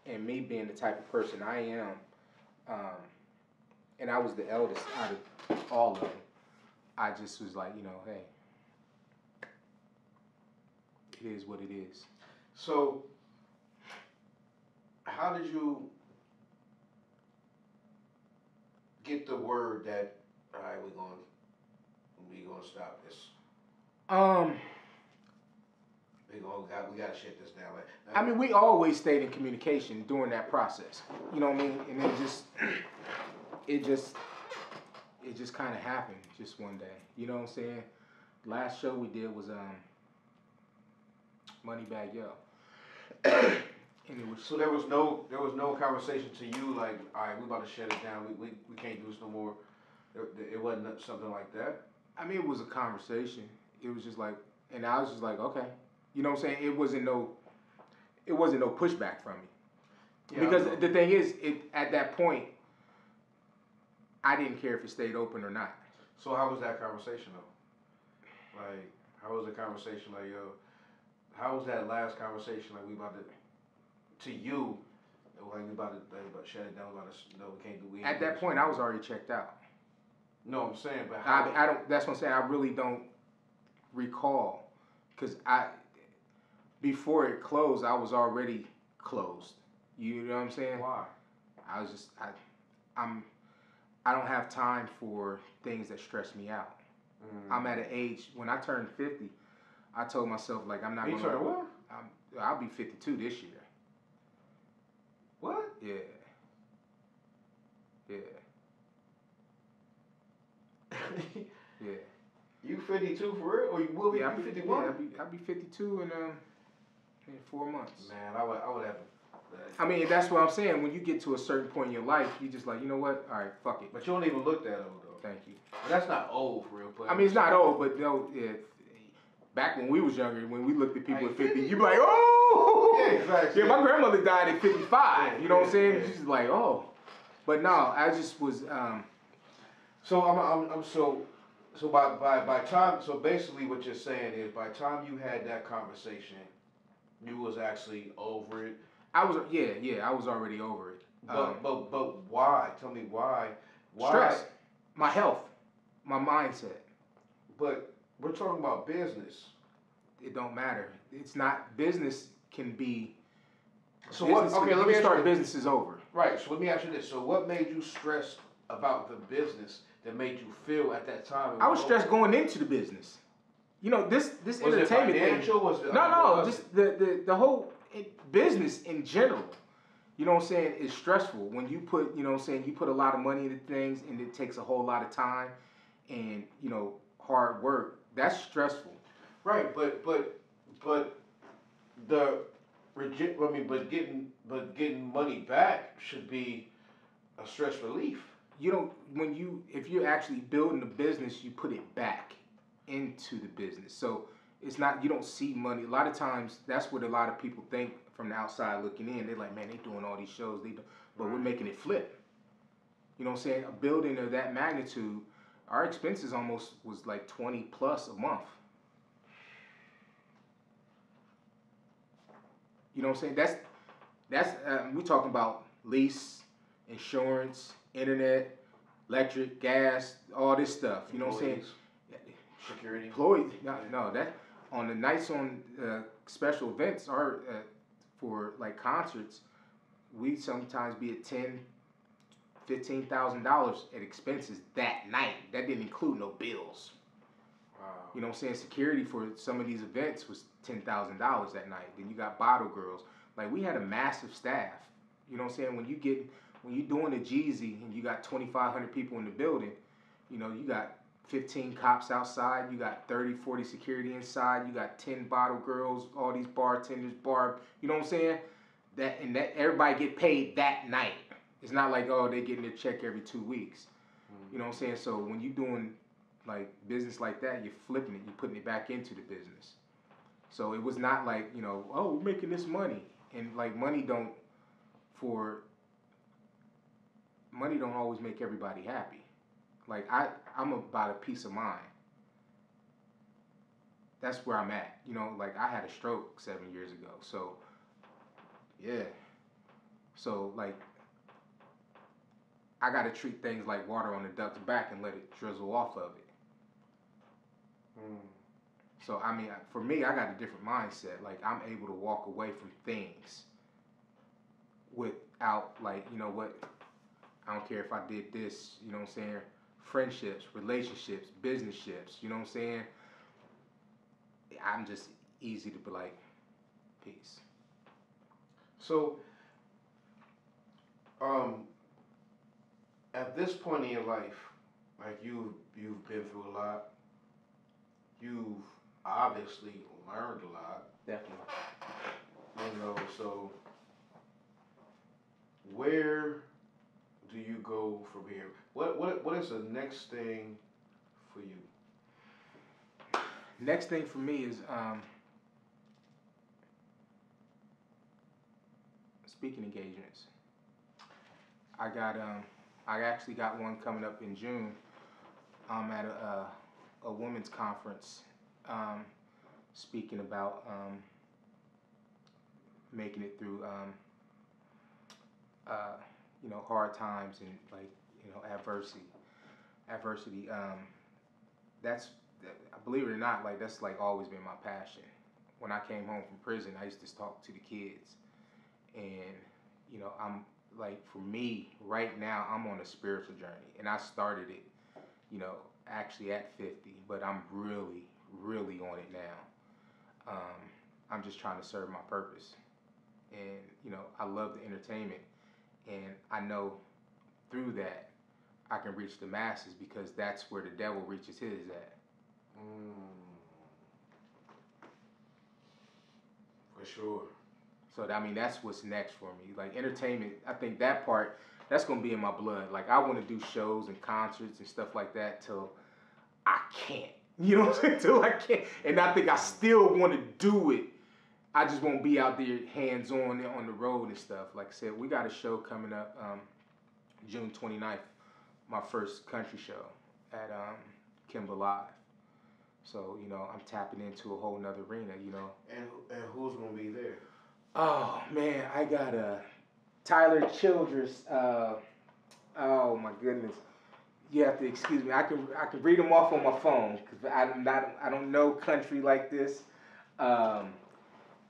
And me being the type of person I am, and I was the eldest out of all of them, I just was like, hey, it is what it is. So, how did you get the word that, all right, we're gonna stop this? We gotta shut this down. We always stayed in communication during that process. You know what I mean? And it just kind of happened just one day. You know what I'm saying? Last show we did was Moneybag Yo. And it was, so there was no conversation to you like, all right, we about to shut it down. We can't do this no more. It wasn't something like that. It was a conversation. It was just like, and I was just like, okay. You know what I'm saying? It wasn't no pushback from me. Yeah, because the thing is, at that point, I didn't care if it stayed open or not. So how was that conversation though? Like, How was the conversation like, yo? How was that last conversation like we about to you? Like we about to shut it down. We about to no, we can't do. At that point, I was already checked out. No, I'm saying, but how? I don't. That's what I'm saying. I really don't recall, because before it closed, I was already closed. You know what I'm saying? Why? I was just I don't have time for things that stress me out. I'm at an age when I turned 50. I told myself like I'm not. You turn what? I'll be 52 this year. What? Yeah. Yeah. Yeah. You 52 for real, or you will be? Yeah, you 51? Yeah, I'll be 52 in 4 months. Man, I would have. I mean, that's what I'm saying. When you get to a certain point in your life, you just like, you know what? All right, fuck it. But you don't even look that old though. Thank you. But that's not old for real. But I mean, it's not old, but yeah, back when we was younger, when we looked at people at 50, you'd be like, oh! Yeah, exactly. Yeah, my grandmother died at 55. Yeah, you know what I'm saying? Yeah. She's like, oh. But no, I just was. So I'm so by time, so basically what you're saying is by the time you had that conversation, you was actually over it. I was already over it. But why? Tell me why? Why? Stress, my health, my mindset. But we're talking about business. It don't matter. It's not business can be. So business, what? Okay, let me me start. Business is over. Right. So let me ask you this. So what made you stressed about the business that made you feel at that time? I was stressed going into the business. You know, this was entertainment it financial? thing. Was it, No, just the whole business in general. You know what I'm saying, is stressful. When you put, you know what I'm saying, you put a lot of money into things and it takes a whole lot of time and, you know, hard work. That's stressful. Right, but getting money back should be a stress relief. You don't if you're actually building a business, you put it back into the business. So it's not, you don't see money. A lot of times that's what a lot of people think from the outside looking in. They're like, man, they doing all these shows, but we're making it flip. You know what I'm saying? A building of that magnitude, our expenses almost was like 20 plus a month. You know what I'm saying? That's we talking about lease, insurance, internet, electric, gas, all this stuff. You know what I'm saying? Security. Employees. No, that on the nights on special events or for like concerts, we sometimes be at $10,000-$15,000 at expenses that night. That didn't include no bills. Wow. You know what I'm saying? Security for some of these events was $10,000 that night. Then you got bottle girls. Like we had a massive staff. You know what I'm saying? When you doing a Jeezy and you got 2,500 people in the building, you know, you got 15 cops outside, you got 30, 40 security inside, you got 10 bottle girls, all these bartenders, you know what I'm saying? That everybody get paid that night. It's not like, oh, they getting their check every 2 weeks. Mm-hmm. You know what I'm saying? So when you doing like business like that, you're flipping it, you're putting it back into the business. So it was not like, you know, oh, we're making this money. And like money don't always make everybody happy. Like I'm about a peace of mind. That's where I'm at. You know, like I had a stroke 7 years ago. So yeah. So like I gotta treat things like water on the duck's back and let it drizzle off of it. So I mean, for me, I got a different mindset. Like I'm able to walk away from things without like, you know what, I don't care if I did this, you know what I'm saying? Friendships, relationships, business-ships, you know what I'm saying? I'm just easy to be like, peace. So, at this point in your life, like you've been through a lot. You've obviously learned a lot. Definitely. You know, so where do you go from here? What is the next thing for you? Next thing for me is speaking engagements. I actually got one coming up in June. I'm at a women's conference speaking about making it through hard times and like adversity. That's believe it or not, like that's like always been my passion. When I came home from prison, I used to talk to the kids, and I'm like, for me right now, I'm on a spiritual journey, and I started it, actually at 50, but I'm really, really on it now. I'm just trying to serve my purpose, and I love the entertainment, and I know through that I can reach the masses because that's where the devil reaches his at. For sure. So I mean, that's what's next for me. Like entertainment, I think that part that's gonna be in my blood. Like I want to do shows and concerts and stuff like that till I can't. You know what I'm saying? Till I can't. And I think I still want to do it. I just won't be out there hands on the road and stuff. Like I said, we got a show coming up June 29th, my first country show at Kimba Live. So, I'm tapping into a whole nother arena, And who's gonna be there? Oh man, I got Tyler Childress. Oh my goodness, you have to excuse me. I can read them off on my phone because I don't know country like this.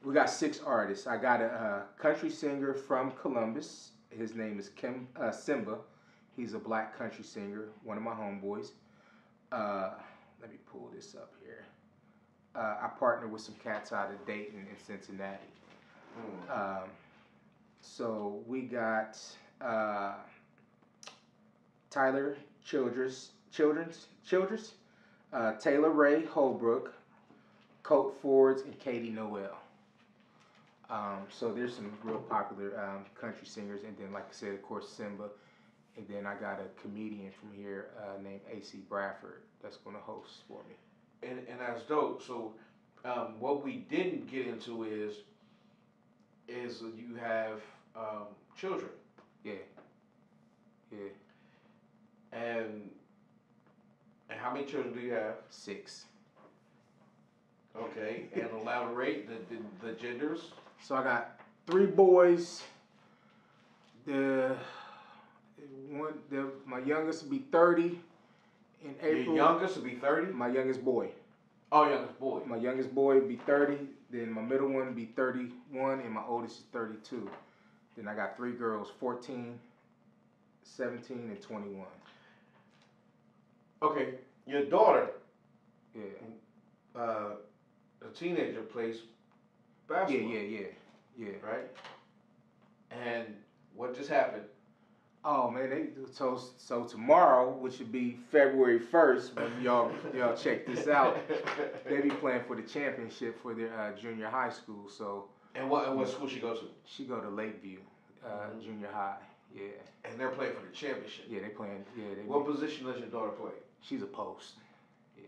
We got 6 artists. I got a country singer from Columbus. His name is Simba. He's a black country singer, one of my homeboys. Let me pull this up here. I partner with some cats out of Dayton and Cincinnati. So we got Tyler Childress, Taylor Ray Holbrook, Colt Fords, and Katie Noel. So there's some real popular country singers, and then, like I said, of course, Simba, and then I got a comedian from here named AC Bradford that's going to host for me. And that's dope. So what we didn't get into is you have children. Yeah. And how many children do you have? 6. Okay, and elaborate the genders. So I got 3 boys. My youngest will be 30 in April. Your youngest will be 30? My youngest boy. Oh, youngest boy. My youngest boy will be 30. Then my middle one will be 31, and my oldest is 32. Then I got 3 girls, 14, 17, and 21. Okay, your daughter. Yeah. A teenager plays basketball. Yeah. Right? And what just happened? Oh man, so tomorrow, which would be February 1st, when y'all check this out, they be playing for the championship for their junior high school. So. And what school she go to? She go to Lakeview Junior High. Yeah. And they're playing for the championship. Yeah, they playing. Yeah. What position does your daughter play? She's a post. Yeah.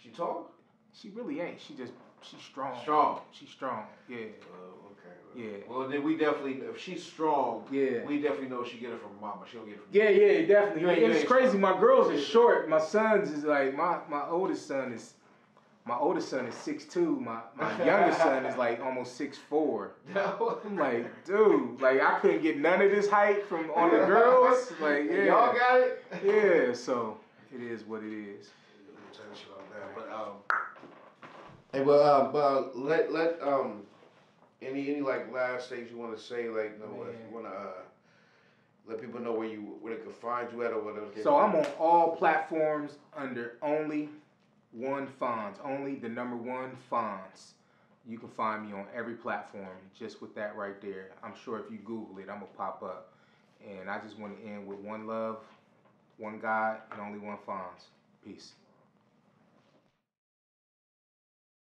She tall? She really ain't. She's strong. Strong. She's strong. Yeah. Okay. Yeah. Well, then we definitely, if she's strong, yeah, we definitely know she get it from mama. She don't get it from Yeah, definitely. It's crazy. Strong. My girls are short. My son's is like my oldest son is 6'2". My youngest son is like almost 6'4". I'm like, dude, like I couldn't get none of this height from on the girls. Like, yeah. Y'all got it? Yeah, so it is what it is. But let any like last things you want to say, like you want to let people know where they can find you at or whatever. So I'm on all platforms under only one Fonz, only the number 1 Fonz. You can find me on every platform just with that right there. I'm sure if you Google it, I'm gonna pop up. And I just want to end with one love, one God, and only one Fonz. Peace.